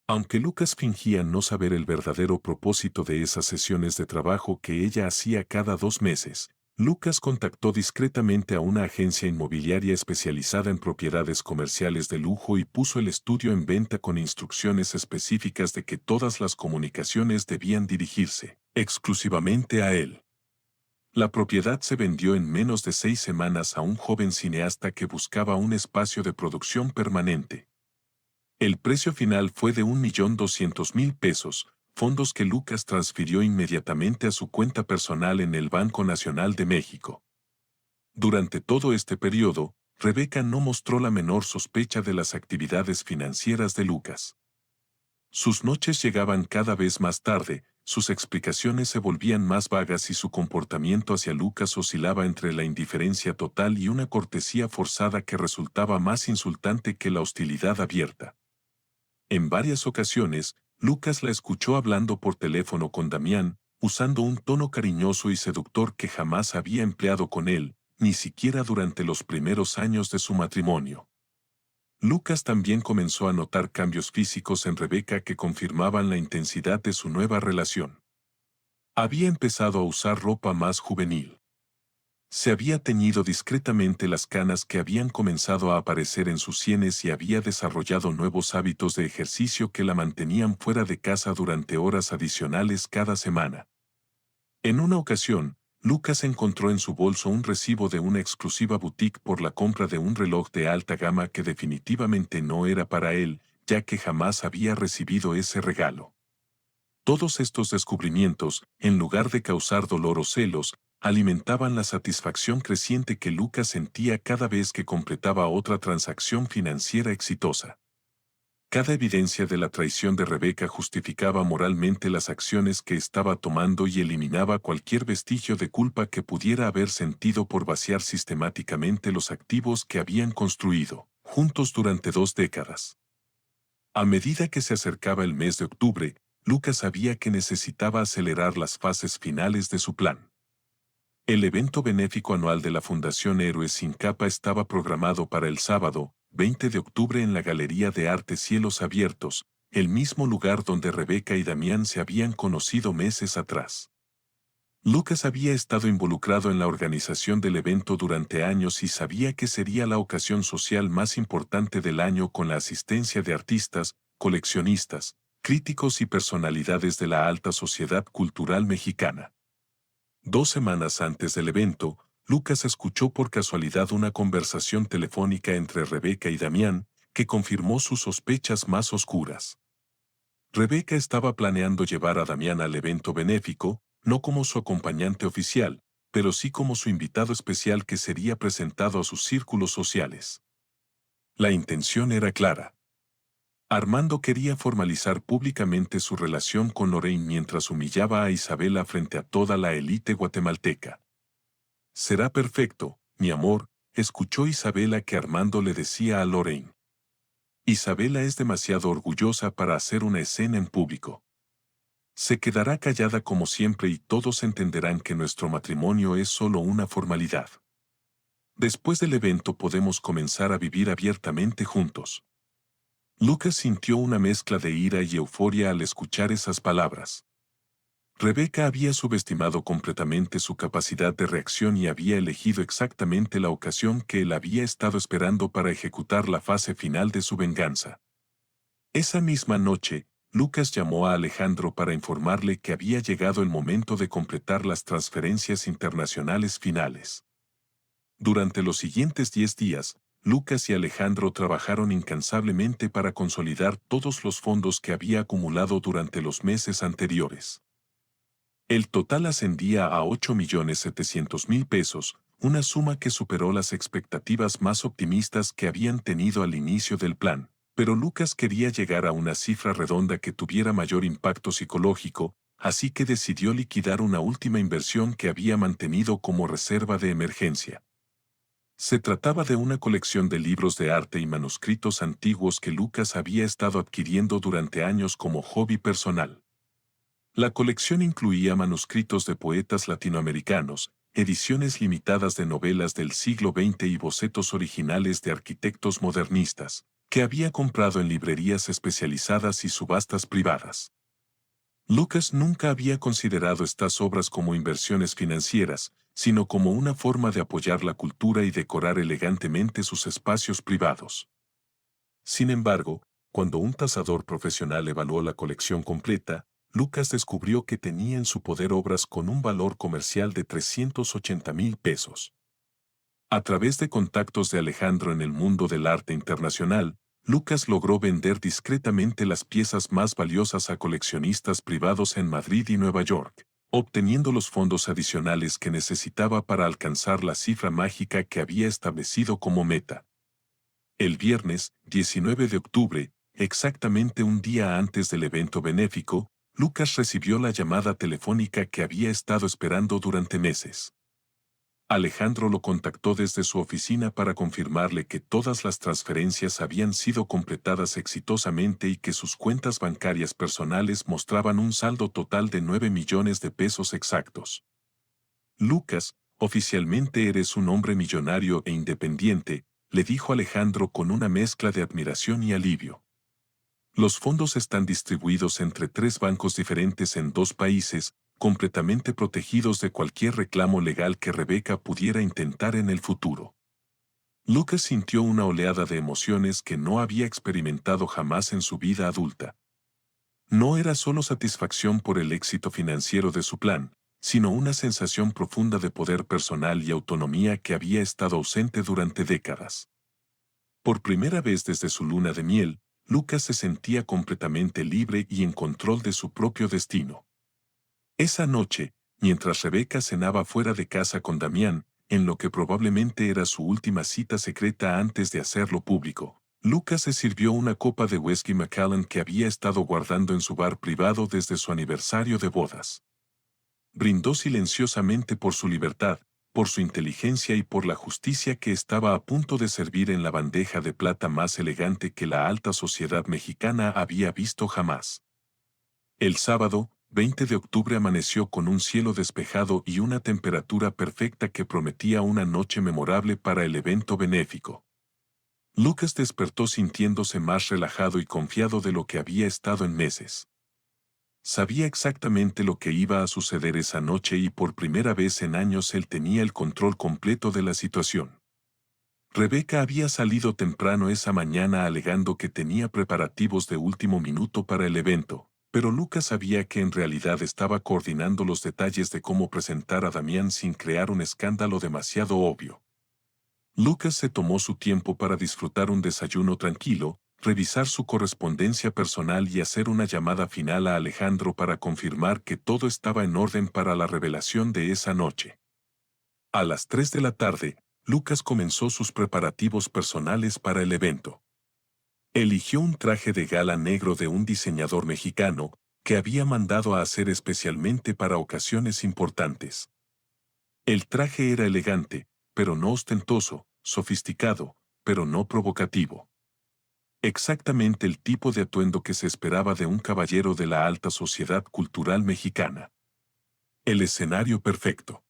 Aunque Lucas fingía no saber el verdadero propósito de esas sesiones de trabajo que ella hacía cada 2 meses, Lucas contactó discretamente a una agencia inmobiliaria especializada en propiedades comerciales de lujo y puso el estudio en venta con instrucciones específicas de que todas las comunicaciones debían dirigirse exclusivamente a él. La propiedad se vendió en menos de 6 semanas a un joven cineasta que buscaba un espacio de producción permanente. El precio final fue de 1.200.000 pesos, fondos que Lucas transfirió inmediatamente a su cuenta personal en el Banco Nacional de México. Durante todo este periodo, Rebeca no mostró la menor sospecha de las actividades financieras de Lucas. Sus noches llegaban cada vez más tarde, sus explicaciones se volvían más vagas y su comportamiento hacia Lucas oscilaba entre la indiferencia total y una cortesía forzada que resultaba más insultante que la hostilidad abierta. En varias ocasiones, Lucas la escuchó hablando por teléfono con Damián, usando un tono cariñoso y seductor que jamás había empleado con él, ni siquiera durante los primeros años de su matrimonio. Lucas también comenzó a notar cambios físicos en Rebeca que confirmaban la intensidad de su nueva relación. Había empezado a usar ropa más juvenil. Se había teñido discretamente las canas que habían comenzado a aparecer en sus sienes y había desarrollado nuevos hábitos de ejercicio que la mantenían fuera de casa durante horas adicionales cada semana. En una ocasión, Lucas encontró en su bolso un recibo de una exclusiva boutique por la compra de un reloj de alta gama que definitivamente no era para él, ya que jamás había recibido ese regalo. Todos estos descubrimientos, en lugar de causar dolor o celos, alimentaban la satisfacción creciente que Lucas sentía cada vez que completaba otra transacción financiera exitosa. Cada evidencia de la traición de Rebeca justificaba moralmente las acciones que estaba tomando y eliminaba cualquier vestigio de culpa que pudiera haber sentido por vaciar sistemáticamente los activos que habían construido, juntos durante 2 décadas. A medida que se acercaba el mes de octubre, Lucas sabía que necesitaba acelerar las fases finales de su plan. El evento benéfico anual de la Fundación Héroes sin Capa estaba programado para el sábado, 20 de octubre en la Galería de Arte Cielos Abiertos, el mismo lugar donde Rebeca y Damián se habían conocido meses atrás. Lucas había estado involucrado en la organización del evento durante años y sabía que sería la ocasión social más importante del año con la asistencia de artistas, coleccionistas, críticos y personalidades de la alta sociedad cultural mexicana. 2 semanas antes del evento, Lucas escuchó por casualidad una conversación telefónica entre Rebeca y Damián, que confirmó sus sospechas más oscuras. Rebeca estaba planeando llevar a Damián al evento benéfico, no como su acompañante oficial, pero sí como su invitado especial que sería presentado a sus círculos sociales. La intención era clara. Armando quería formalizar públicamente su relación con Lorraine mientras humillaba a Isabela frente a toda la élite guatemalteca. «Será perfecto, mi amor», escuchó Isabela que Armando le decía a Lorraine. «Isabela es demasiado orgullosa para hacer una escena en público. Se quedará callada como siempre y todos entenderán que nuestro matrimonio es solo una formalidad. Después del evento podemos comenzar a vivir abiertamente juntos». Lucas sintió una mezcla de ira y euforia al escuchar esas palabras. Rebeca había subestimado completamente su capacidad de reacción y había elegido exactamente la ocasión que él había estado esperando para ejecutar la fase final de su venganza. Esa misma noche, Lucas llamó a Alejandro para informarle que había llegado el momento de completar las transferencias internacionales finales. Durante los siguientes 10 días, Lucas y Alejandro trabajaron incansablemente para consolidar todos los fondos que había acumulado durante los meses anteriores. El total ascendía a 8.700.000 pesos, una suma que superó las expectativas más optimistas que habían tenido al inicio del plan, pero Lucas quería llegar a una cifra redonda que tuviera mayor impacto psicológico, así que decidió liquidar una última inversión que había mantenido como reserva de emergencia. Se trataba de una colección de libros de arte y manuscritos antiguos que Lucas había estado adquiriendo durante años como hobby personal. La colección incluía manuscritos de poetas latinoamericanos, ediciones limitadas de novelas del siglo XX y bocetos originales de arquitectos modernistas, que había comprado en librerías especializadas y subastas privadas. Lucas nunca había considerado estas obras como inversiones financieras, sino como una forma de apoyar la cultura y decorar elegantemente sus espacios privados. Sin embargo, cuando un tasador profesional evaluó la colección completa, Lucas descubrió que tenía en su poder obras con un valor comercial de 380.000 pesos. A través de contactos de Alejandro en el mundo del arte internacional, Lucas logró vender discretamente las piezas más valiosas a coleccionistas privados en Madrid y Nueva York, obteniendo los fondos adicionales que necesitaba para alcanzar la cifra mágica que había establecido como meta. El viernes, 19 de octubre, exactamente un día antes del evento benéfico, Lucas recibió la llamada telefónica que había estado esperando durante meses. Alejandro lo contactó desde su oficina para confirmarle que todas las transferencias habían sido completadas exitosamente y que sus cuentas bancarias personales mostraban un saldo total de 9 millones de pesos exactos. Lucas, oficialmente eres un hombre millonario e independiente, le dijo Alejandro con una mezcla de admiración y alivio. Los fondos están distribuidos entre 3 bancos diferentes en 2 países, completamente protegidos de cualquier reclamo legal que Rebeca pudiera intentar en el futuro. Lucas sintió una oleada de emociones que no había experimentado jamás en su vida adulta. No era solo satisfacción por el éxito financiero de su plan, sino una sensación profunda de poder personal y autonomía que había estado ausente durante décadas. Por primera vez desde su luna de miel, Lucas se sentía completamente libre y en control de su propio destino. Esa noche, mientras Rebeca cenaba fuera de casa con Damián, en lo que probablemente era su última cita secreta antes de hacerlo público, Lucas se sirvió una copa de whisky Macallan que había estado guardando en su bar privado desde su aniversario de bodas. Brindó silenciosamente por su libertad, por su inteligencia y por la justicia que estaba a punto de servir en la bandeja de plata más elegante que la alta sociedad mexicana había visto jamás. El sábado, 20 de octubre amaneció con un cielo despejado y una temperatura perfecta que prometía una noche memorable para el evento benéfico. Lucas despertó sintiéndose más relajado y confiado de lo que había estado en meses. Sabía exactamente lo que iba a suceder esa noche y por primera vez en años él tenía el control completo de la situación. Rebeca había salido temprano esa mañana alegando que tenía preparativos de último minuto para el evento, pero Lucas sabía que en realidad estaba coordinando los detalles de cómo presentar a Damián sin crear un escándalo demasiado obvio. Lucas se tomó su tiempo para disfrutar un desayuno tranquilo, revisar su correspondencia personal y hacer una llamada final a Alejandro para confirmar que todo estaba en orden para la revelación de esa noche. A las 3 de la tarde, Lucas comenzó sus preparativos personales para el evento. Eligió un traje de gala negro de un diseñador mexicano que había mandado a hacer especialmente para ocasiones importantes. El traje era elegante, pero no ostentoso, sofisticado, pero no provocativo. Exactamente el tipo de atuendo que se esperaba de un caballero de la alta sociedad cultural mexicana. El escenario perfecto.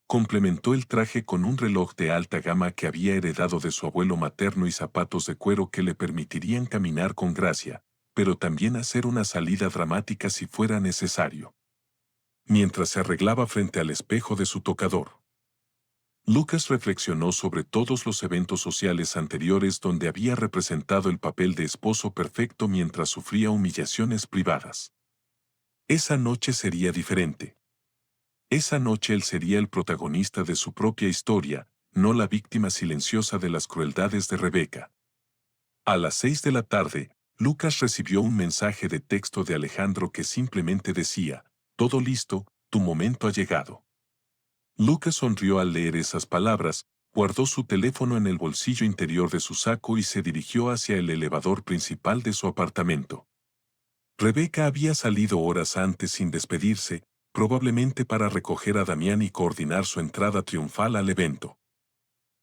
Complementó el traje con un reloj de alta gama que había heredado de su abuelo materno y zapatos de cuero que le permitirían caminar con gracia, pero también hacer una salida dramática si fuera necesario. Mientras se arreglaba frente al espejo de su tocador, Lucas reflexionó sobre todos los eventos sociales anteriores donde había representado el papel de esposo perfecto mientras sufría humillaciones privadas. Esa noche sería diferente. Esa noche él sería el protagonista de su propia historia, no la víctima silenciosa de las crueldades de Rebeca. A las 6 de la tarde, Lucas recibió un mensaje de texto de Alejandro que simplemente decía: "Todo listo, tu momento ha llegado". Lucas sonrió al leer esas palabras, guardó su teléfono en el bolsillo interior de su saco y se dirigió hacia el elevador principal de su apartamento. Rebeca había salido horas antes sin despedirse, probablemente para recoger a Damián y coordinar su entrada triunfal al evento.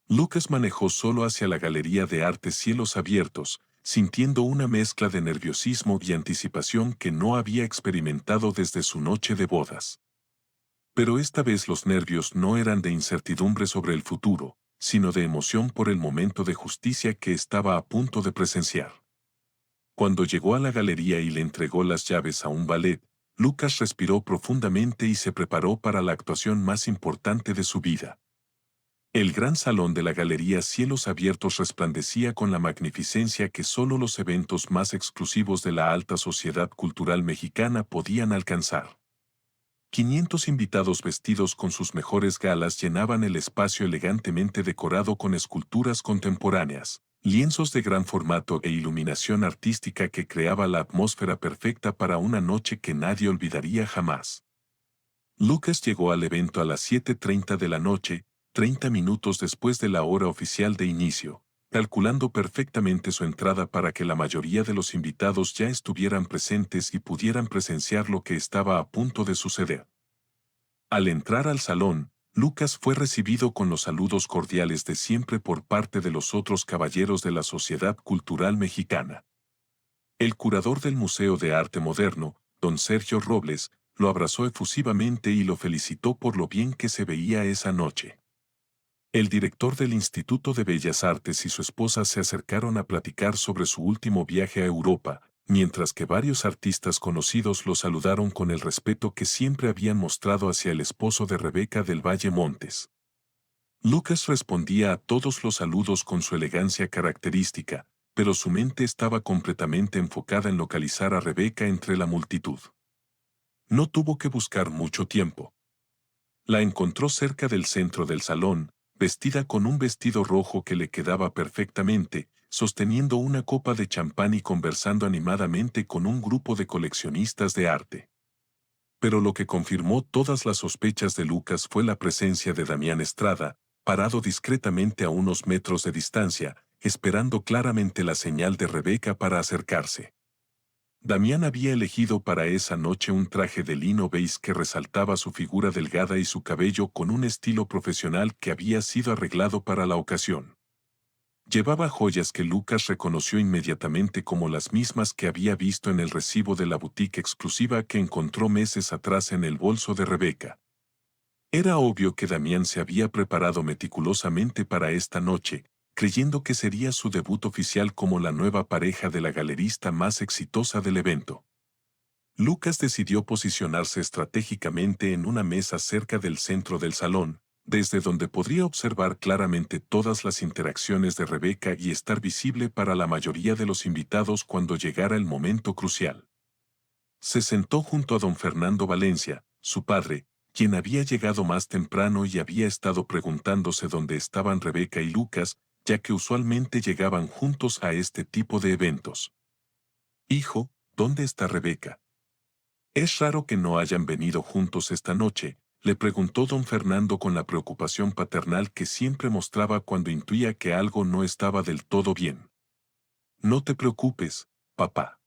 Lucas manejó solo hacia la Galería de Arte Cielos Abiertos, sintiendo una mezcla de nerviosismo y anticipación que no había experimentado desde su noche de bodas. Pero esta vez los nervios no eran de incertidumbre sobre el futuro, sino de emoción por el momento de justicia que estaba a punto de presenciar. Cuando llegó a la galería y le entregó las llaves a un valet, Lucas respiró profundamente y se preparó para la actuación más importante de su vida. El gran salón de la Galería Cielos Abiertos resplandecía con la magnificencia que solo los eventos más exclusivos de la alta sociedad cultural mexicana podían alcanzar. 500 invitados vestidos con sus mejores galas llenaban el espacio elegantemente decorado con esculturas contemporáneas, lienzos de gran formato e iluminación artística que creaba la atmósfera perfecta para una noche que nadie olvidaría jamás. Lucas llegó al evento a las 7:30 de la noche, 30 minutos después de la hora oficial de inicio, calculando perfectamente su entrada para que la mayoría de los invitados ya estuvieran presentes y pudieran presenciar lo que estaba a punto de suceder. Al entrar al salón, Lucas fue recibido con los saludos cordiales de siempre por parte de los otros caballeros de la Sociedad Cultural Mexicana. El curador del Museo de Arte Moderno, don Sergio Robles, lo abrazó efusivamente y lo felicitó por lo bien que se veía esa noche. El director del Instituto de Bellas Artes y su esposa se acercaron a platicar sobre su último viaje a Europa, mientras que varios artistas conocidos lo saludaron con el respeto que siempre habían mostrado hacia el esposo de Rebeca del Valle Montes. Lucas respondía a todos los saludos con su elegancia característica, pero su mente estaba completamente enfocada en localizar a Rebeca entre la multitud. No tuvo que buscar mucho tiempo. La encontró cerca del centro del salón, vestida con un vestido rojo que le quedaba perfectamente, sosteniendo una copa de champán y conversando animadamente con un grupo de coleccionistas de arte. Pero lo que confirmó todas las sospechas de Lucas fue la presencia de Damián Estrada, parado discretamente a unos metros de distancia, esperando claramente la señal de Rebeca para acercarse. Damián había elegido para esa noche un traje de lino beige que resaltaba su figura delgada y su cabello con un estilo profesional que había sido arreglado para la ocasión. Llevaba joyas que Lucas reconoció inmediatamente como las mismas que había visto en el recibo de la boutique exclusiva que encontró meses atrás en el bolso de Rebeca. Era obvio que Damián se había preparado meticulosamente para esta noche, creyendo que sería su debut oficial como la nueva pareja de la galerista más exitosa del evento. Lucas decidió posicionarse estratégicamente en una mesa cerca del centro del salón, desde donde podría observar claramente todas las interacciones de Rebeca y estar visible para la mayoría de los invitados cuando llegara el momento crucial. Se sentó junto a don Fernando Valencia, su padre, quien había llegado más temprano y había estado preguntándose dónde estaban Rebeca y Lucas, ya que usualmente llegaban juntos a este tipo de eventos. «Hijo, ¿dónde está Rebeca? Es raro que no hayan venido juntos esta noche», le preguntó don Fernando con la preocupación paternal que siempre mostraba cuando intuía que algo no estaba del todo bien. «No te preocupes, papá.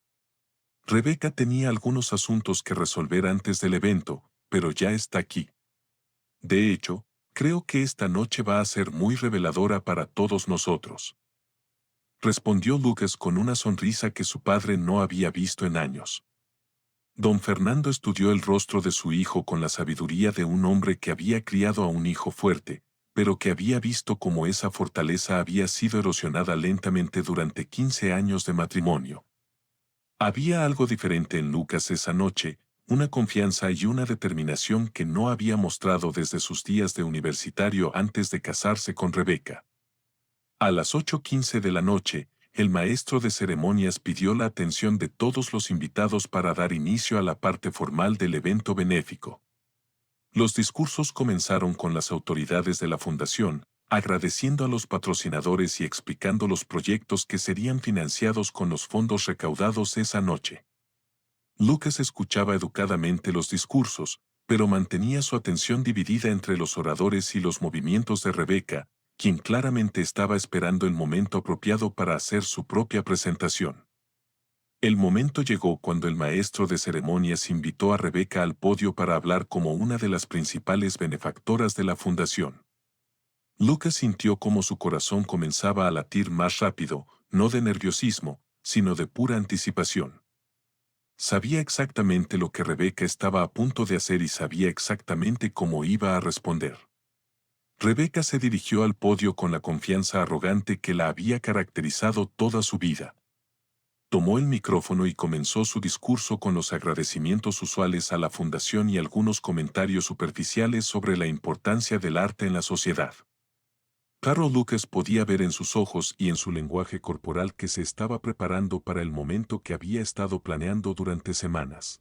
Rebeca tenía algunos asuntos que resolver antes del evento, pero ya está aquí. De hecho, creo que esta noche va a ser muy reveladora para todos nosotros», respondió Lucas con una sonrisa que su padre no había visto en años. Don Fernando estudió el rostro de su hijo con la sabiduría de un hombre que había criado a un hijo fuerte, pero que había visto cómo esa fortaleza había sido erosionada lentamente durante 15 años de matrimonio. Había algo diferente en Lucas esa noche, una confianza y una determinación que no había mostrado desde sus días de universitario antes de casarse con Rebeca. A las 8:15 de la noche, el maestro de ceremonias pidió la atención de todos los invitados para dar inicio a la parte formal del evento benéfico. Los discursos comenzaron con las autoridades de la fundación, agradeciendo a los patrocinadores y explicando los proyectos que serían financiados con los fondos recaudados esa noche. Lucas escuchaba educadamente los discursos, pero mantenía su atención dividida entre los oradores y los movimientos de Rebeca, quien claramente estaba esperando el momento apropiado para hacer su propia presentación. El momento llegó cuando el maestro de ceremonias invitó a Rebeca al podio para hablar como una de las principales benefactoras de la fundación. Lucas sintió cómo su corazón comenzaba a latir más rápido, no de nerviosismo, sino de pura anticipación. Sabía exactamente lo que Rebeca estaba a punto de hacer y sabía exactamente cómo iba a responder. Rebeca se dirigió al podio con la confianza arrogante que la había caracterizado toda su vida. Tomó el micrófono y comenzó su discurso con los agradecimientos usuales a la fundación y algunos comentarios superficiales sobre la importancia del arte en la sociedad. Carol Lucas podía ver en sus ojos y en su lenguaje corporal que se estaba preparando para el momento que había estado planeando durante semanas.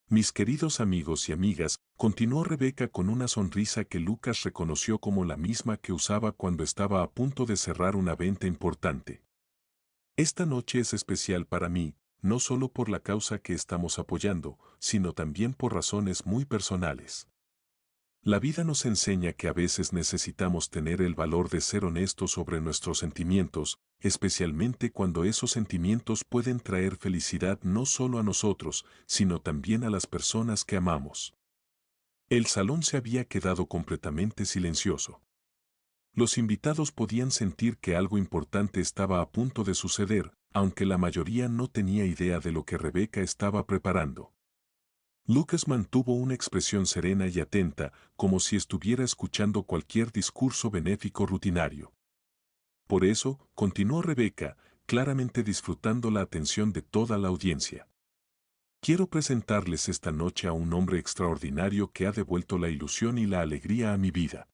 «Mis queridos amigos y amigas», continuó Rebeca con una sonrisa que Lucas reconoció como la misma que usaba cuando estaba a punto de cerrar una venta importante. «Esta noche es especial para mí, no solo por la causa que estamos apoyando, sino también por razones muy personales. La vida nos enseña que a veces necesitamos tener el valor de ser honestos sobre nuestros sentimientos, especialmente cuando esos sentimientos pueden traer felicidad no solo a nosotros, sino también a las personas que amamos». El salón se había quedado completamente silencioso. Los invitados podían sentir que algo importante estaba a punto de suceder, aunque la mayoría no tenía idea de lo que Rebeca estaba preparando. Lucas mantuvo una expresión serena y atenta, como si estuviera escuchando cualquier discurso benéfico rutinario. Por eso, continuó Rebeca, claramente disfrutando la atención de toda la audiencia. «Quiero presentarles esta noche a un hombre extraordinario que ha devuelto la ilusión y la alegría a mi vida.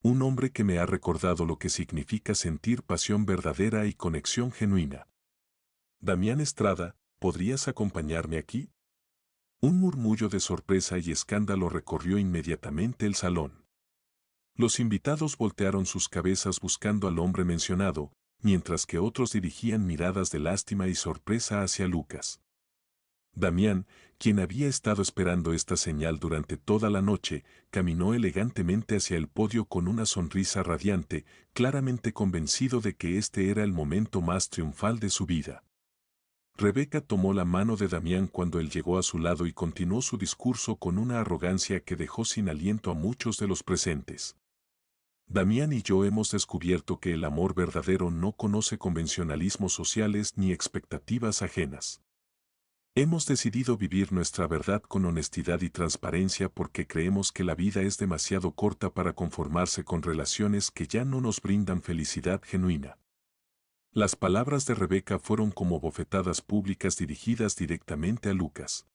Un hombre que me ha recordado lo que significa sentir pasión verdadera y conexión genuina. Damián Estrada, ¿podrías acompañarme aquí?» Un murmullo de sorpresa y escándalo recorrió inmediatamente el salón. Los invitados voltearon sus cabezas buscando al hombre mencionado, mientras que otros dirigían miradas de lástima y sorpresa hacia Lucas. Damián, quien había estado esperando esta señal durante toda la noche, caminó elegantemente hacia el podio con una sonrisa radiante, claramente convencido de que este era el momento más triunfal de su vida. Rebeca tomó la mano de Damián cuando él llegó a su lado y continuó su discurso con una arrogancia que dejó sin aliento a muchos de los presentes. Damián y yo hemos descubierto que el amor verdadero no conoce convencionalismos sociales ni expectativas ajenas. Hemos decidido vivir nuestra verdad con honestidad y transparencia porque creemos que la vida es demasiado corta para conformarse con relaciones que ya no nos brindan felicidad genuina. Las palabras de Rebeca fueron como bofetadas públicas dirigidas directamente a Lucas.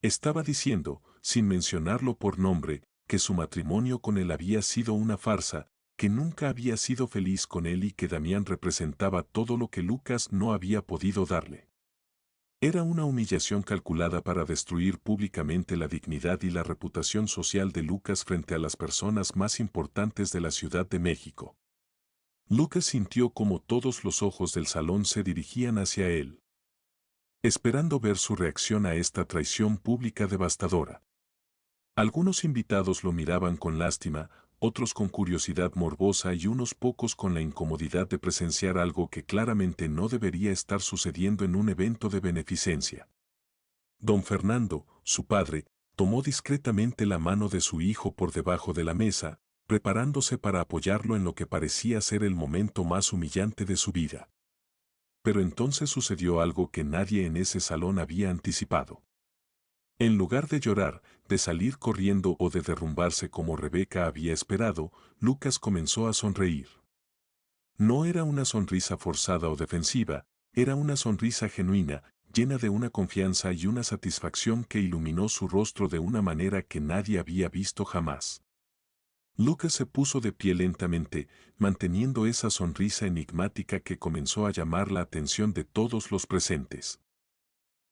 Estaba diciendo, sin mencionarlo por nombre, que su matrimonio con él había sido una farsa, que nunca había sido feliz con él y que Damián representaba todo lo que Lucas no había podido darle. Era una humillación calculada para destruir públicamente la dignidad y la reputación social de Lucas frente a las personas más importantes de la Ciudad de México. Lucas sintió como todos los ojos del salón se dirigían hacia él, esperando ver su reacción a esta traición pública devastadora. Algunos invitados lo miraban con lástima, otros con curiosidad morbosa y unos pocos con la incomodidad de presenciar algo que claramente no debería estar sucediendo en un evento de beneficencia. Don Fernando, su padre, tomó discretamente la mano de su hijo por debajo de la mesa, preparándose para apoyarlo en lo que parecía ser el momento más humillante de su vida. Pero entonces sucedió algo que nadie en ese salón había anticipado. En lugar de llorar, de salir corriendo o de derrumbarse como Rebeca había esperado, Lucas comenzó a sonreír. No era una sonrisa forzada o defensiva, era una sonrisa genuina, llena de una confianza y una satisfacción que iluminó su rostro de una manera que nadie había visto jamás. Lucas se puso de pie lentamente, manteniendo esa sonrisa enigmática que comenzó a llamar la atención de todos los presentes.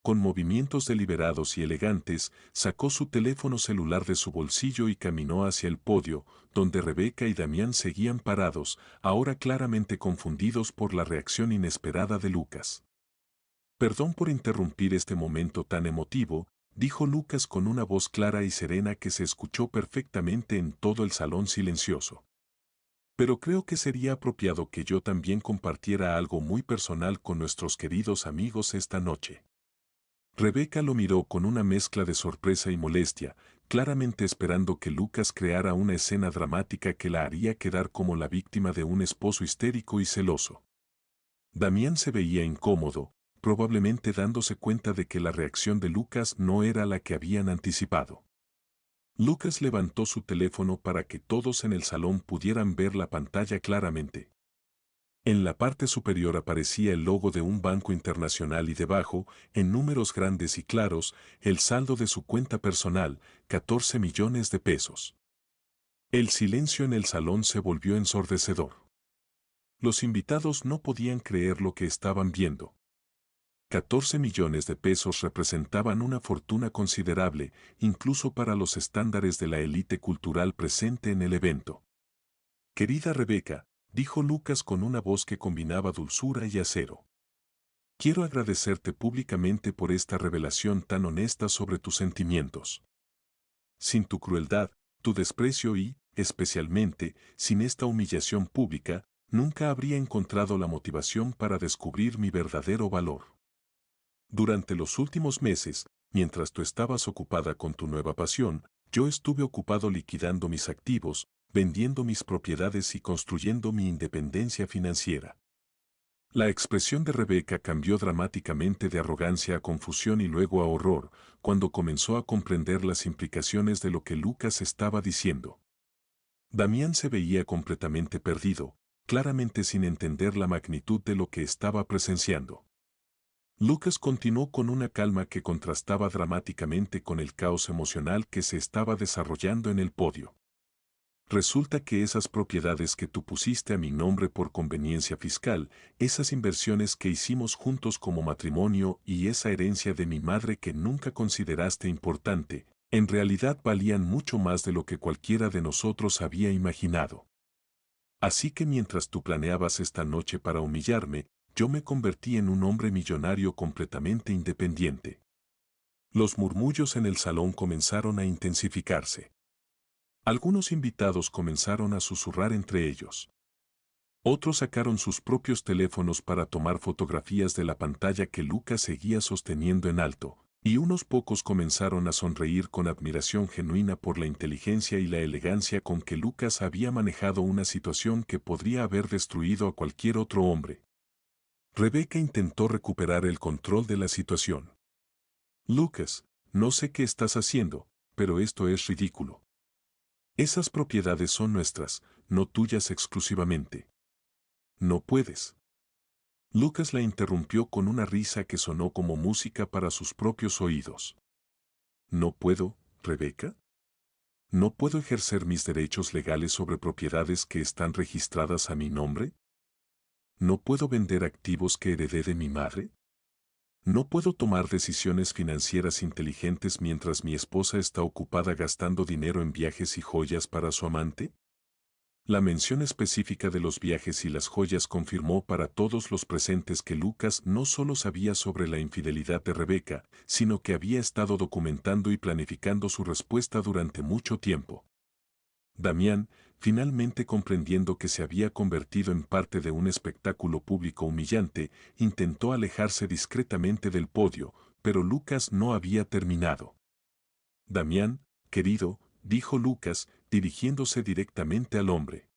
Con movimientos deliberados y elegantes, sacó su teléfono celular de su bolsillo y caminó hacia el podio, donde Rebeca y Damián seguían parados, ahora claramente confundidos por la reacción inesperada de Lucas. Perdón por interrumpir este momento tan emotivo, dijo Lucas con una voz clara y serena que se escuchó perfectamente en todo el salón silencioso. Pero creo que sería apropiado que yo también compartiera algo muy personal con nuestros queridos amigos esta noche. Rebeca lo miró con una mezcla de sorpresa y molestia, claramente esperando que Lucas creara una escena dramática que la haría quedar como la víctima de un esposo histérico y celoso. Damián se veía incómodo, probablemente dándose cuenta de que la reacción de Lucas no era la que habían anticipado. Lucas levantó su teléfono para que todos en el salón pudieran ver la pantalla claramente. En la parte superior aparecía el logo de un banco internacional y debajo, en números grandes y claros, el saldo de su cuenta personal, 14 millones de pesos. El silencio en el salón se volvió ensordecedor. Los invitados no podían creer lo que estaban viendo. 14 millones de pesos representaban una fortuna considerable, incluso para los estándares de la élite cultural presente en el evento. Querida Rebeca, dijo Lucas con una voz que combinaba dulzura y acero. Quiero agradecerte públicamente por esta revelación tan honesta sobre tus sentimientos. Sin tu crueldad, tu desprecio y, especialmente, sin esta humillación pública, nunca habría encontrado la motivación para descubrir mi verdadero valor. Durante los últimos meses, mientras tú estabas ocupada con tu nueva pasión, yo estuve ocupado liquidando mis activos, vendiendo mis propiedades y construyendo mi independencia financiera. La expresión de Rebeca cambió dramáticamente de arrogancia a confusión y luego a horror, cuando comenzó a comprender las implicaciones de lo que Lucas estaba diciendo. Damián se veía completamente perdido, claramente sin entender la magnitud de lo que estaba presenciando. Lucas continuó con una calma que contrastaba dramáticamente con el caos emocional que se estaba desarrollando en el podio. Resulta que esas propiedades que tú pusiste a mi nombre por conveniencia fiscal, esas inversiones que hicimos juntos como matrimonio y esa herencia de mi madre que nunca consideraste importante, en realidad valían mucho más de lo que cualquiera de nosotros había imaginado. Así que mientras tú planeabas esta noche para humillarme, yo me convertí en un hombre millonario completamente independiente. Los murmullos en el salón comenzaron a intensificarse. Algunos invitados comenzaron a susurrar entre ellos. Otros sacaron sus propios teléfonos para tomar fotografías de la pantalla que Lucas seguía sosteniendo en alto, y unos pocos comenzaron a sonreír con admiración genuina por la inteligencia y la elegancia con que Lucas había manejado una situación que podría haber destruido a cualquier otro hombre. Rebeca intentó recuperar el control de la situación. Lucas, no sé qué estás haciendo, pero esto es ridículo. Esas propiedades son nuestras, no tuyas exclusivamente. No puedes. Lucas la interrumpió con una risa que sonó como música para sus propios oídos. ¿No puedo, Rebeca? ¿No puedo ejercer mis derechos legales sobre propiedades que están registradas a mi nombre? ¿No puedo vender activos que heredé de mi madre? ¿No puedo tomar decisiones financieras inteligentes mientras mi esposa está ocupada gastando dinero en viajes y joyas para su amante? La mención específica de los viajes y las joyas confirmó para todos los presentes que Lucas no solo sabía sobre la infidelidad de Rebeca, sino que había estado documentando y planificando su respuesta durante mucho tiempo. Damián, finalmente comprendiendo que se había convertido en parte de un espectáculo público humillante, intentó alejarse discretamente del podio, pero Lucas no había terminado. Damián, querido, dijo Lucas, dirigiéndose directamente al hombre.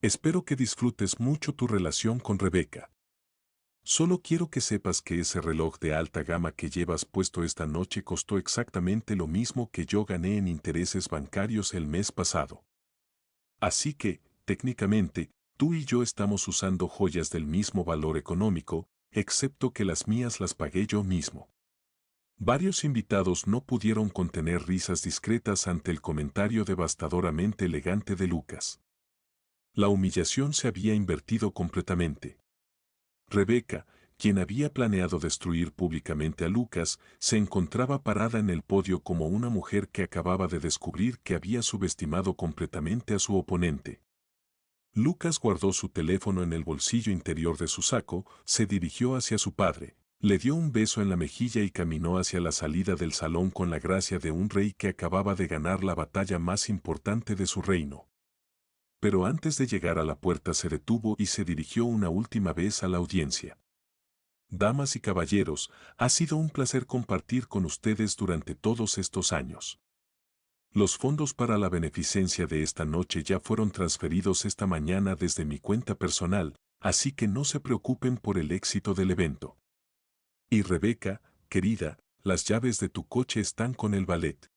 Espero que disfrutes mucho tu relación con Rebeca. Solo quiero que sepas que ese reloj de alta gama que llevas puesto esta noche costó exactamente lo mismo que yo gané en intereses bancarios el mes pasado. Así que, técnicamente, tú y yo estamos usando joyas del mismo valor económico, excepto que las mías las pagué yo mismo. Varios invitados no pudieron contener risas discretas ante el comentario devastadoramente elegante de Lucas. La humillación se había invertido completamente. Rebeca, quien había planeado destruir públicamente a Lucas, se encontraba parada en el podio como una mujer que acababa de descubrir que había subestimado completamente a su oponente. Lucas guardó su teléfono en el bolsillo interior de su saco, se dirigió hacia su padre, le dio un beso en la mejilla y caminó hacia la salida del salón con la gracia de un rey que acababa de ganar la batalla más importante de su reino. Pero antes de llegar a la puerta se detuvo y se dirigió una última vez a la audiencia. Damas y caballeros, ha sido un placer compartir con ustedes durante todos estos años. Los fondos para la beneficencia de esta noche ya fueron transferidos esta mañana desde mi cuenta personal, así que no se preocupen por el éxito del evento. Y Rebeca, querida, las llaves de tu coche están con el valet.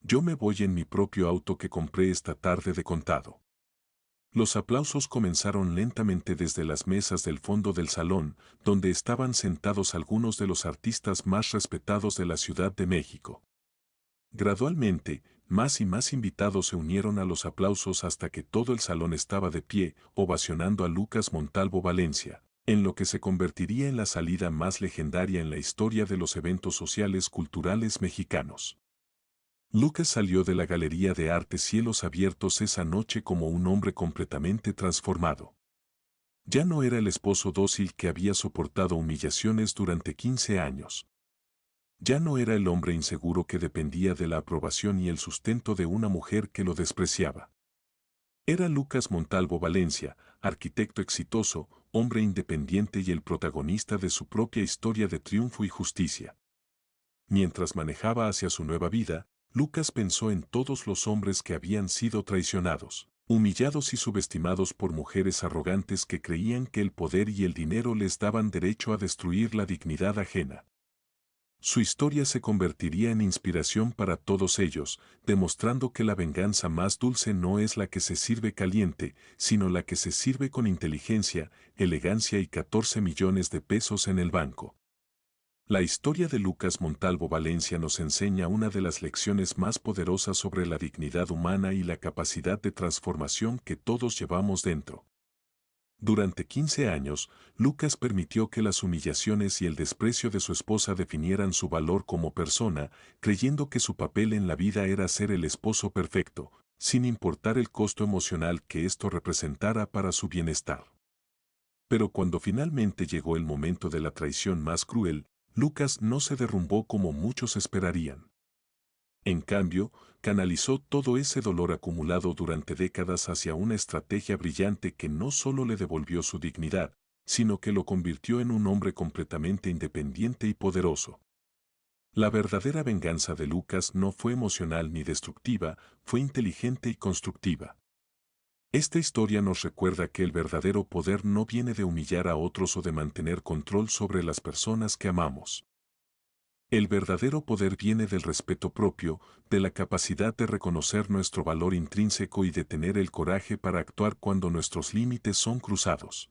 Yo me voy en mi propio auto que compré esta tarde de contado. Los aplausos comenzaron lentamente desde las mesas del fondo del salón, donde estaban sentados algunos de los artistas más respetados de la Ciudad de México. Gradualmente, más y más invitados se unieron a los aplausos hasta que todo el salón estaba de pie, ovacionando a Lucas Montalvo Valencia, en lo que se convertiría en la salida más legendaria en la historia de los eventos sociales culturales mexicanos. Lucas salió de la Galería de Arte Cielos Abiertos esa noche como un hombre completamente transformado. Ya no era el esposo dócil que había soportado humillaciones durante 15 años. Ya no era el hombre inseguro que dependía de la aprobación y el sustento de una mujer que lo despreciaba. Era Lucas Montalvo Valencia, arquitecto exitoso, hombre independiente y el protagonista de su propia historia de triunfo y justicia. Mientras manejaba hacia su nueva vida, Lucas pensó en todos los hombres que habían sido traicionados, humillados y subestimados por mujeres arrogantes que creían que el poder y el dinero les daban derecho a destruir la dignidad ajena. Su historia se convertiría en inspiración para todos ellos, demostrando que la venganza más dulce no es la que se sirve caliente, sino la que se sirve con inteligencia, elegancia y 14 millones de pesos en el banco. La historia de Lucas Montalvo Valencia nos enseña una de las lecciones más poderosas sobre la dignidad humana y la capacidad de transformación que todos llevamos dentro. Durante 15 años, Lucas permitió que las humillaciones y el desprecio de su esposa definieran su valor como persona, creyendo que su papel en la vida era ser el esposo perfecto, sin importar el costo emocional que esto representara para su bienestar. Pero cuando finalmente llegó el momento de la traición más cruel, Lucas no se derrumbó como muchos esperarían. En cambio, canalizó todo ese dolor acumulado durante décadas hacia una estrategia brillante que no solo le devolvió su dignidad, sino que lo convirtió en un hombre completamente independiente y poderoso. La verdadera venganza de Lucas no fue emocional ni destructiva, fue inteligente y constructiva. Esta historia nos recuerda que el verdadero poder no viene de humillar a otros o de mantener control sobre las personas que amamos. El verdadero poder viene del respeto propio, de la capacidad de reconocer nuestro valor intrínseco y de tener el coraje para actuar cuando nuestros límites son cruzados.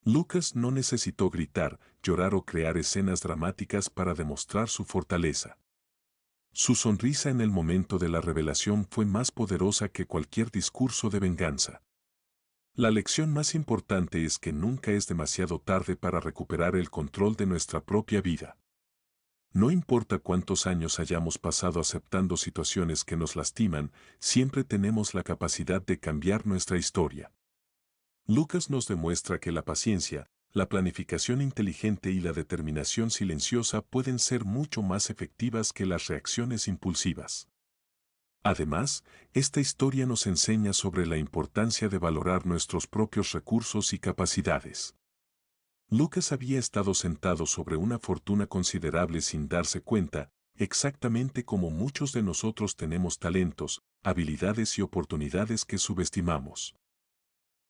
Lucas no necesitó gritar, llorar o crear escenas dramáticas para demostrar su fortaleza. Su sonrisa en el momento de la revelación fue más poderosa que cualquier discurso de venganza. La lección más importante es que nunca es demasiado tarde para recuperar el control de nuestra propia vida. No importa cuántos años hayamos pasado aceptando situaciones que nos lastiman, siempre tenemos la capacidad de cambiar nuestra historia. Lucas nos demuestra que la paciencia, la planificación inteligente y la determinación silenciosa pueden ser mucho más efectivas que las reacciones impulsivas. Además, esta historia nos enseña sobre la importancia de valorar nuestros propios recursos y capacidades. Lucas había estado sentado sobre una fortuna considerable sin darse cuenta, exactamente como muchos de nosotros tenemos talentos, habilidades y oportunidades que subestimamos.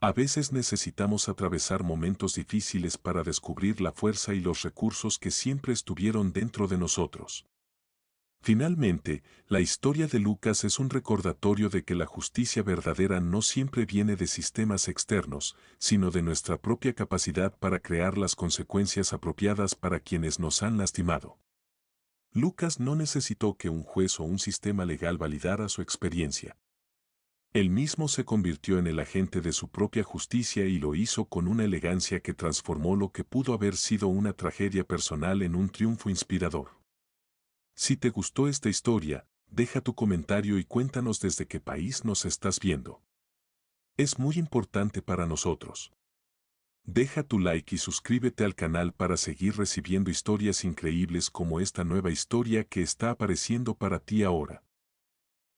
A veces necesitamos atravesar momentos difíciles para descubrir la fuerza y los recursos que siempre estuvieron dentro de nosotros. Finalmente, la historia de Lucas es un recordatorio de que la justicia verdadera no siempre viene de sistemas externos, sino de nuestra propia capacidad para crear las consecuencias apropiadas para quienes nos han lastimado. Lucas no necesitó que un juez o un sistema legal validara su experiencia. Él mismo se convirtió en el agente de su propia justicia y lo hizo con una elegancia que transformó lo que pudo haber sido una tragedia personal en un triunfo inspirador. Si te gustó esta historia, deja tu comentario y cuéntanos desde qué país nos estás viendo. Es muy importante para nosotros. Deja tu like y suscríbete al canal para seguir recibiendo historias increíbles como esta nueva historia que está apareciendo para ti ahora.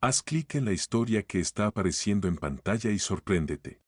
Haz clic en la historia que está apareciendo en pantalla y sorpréndete.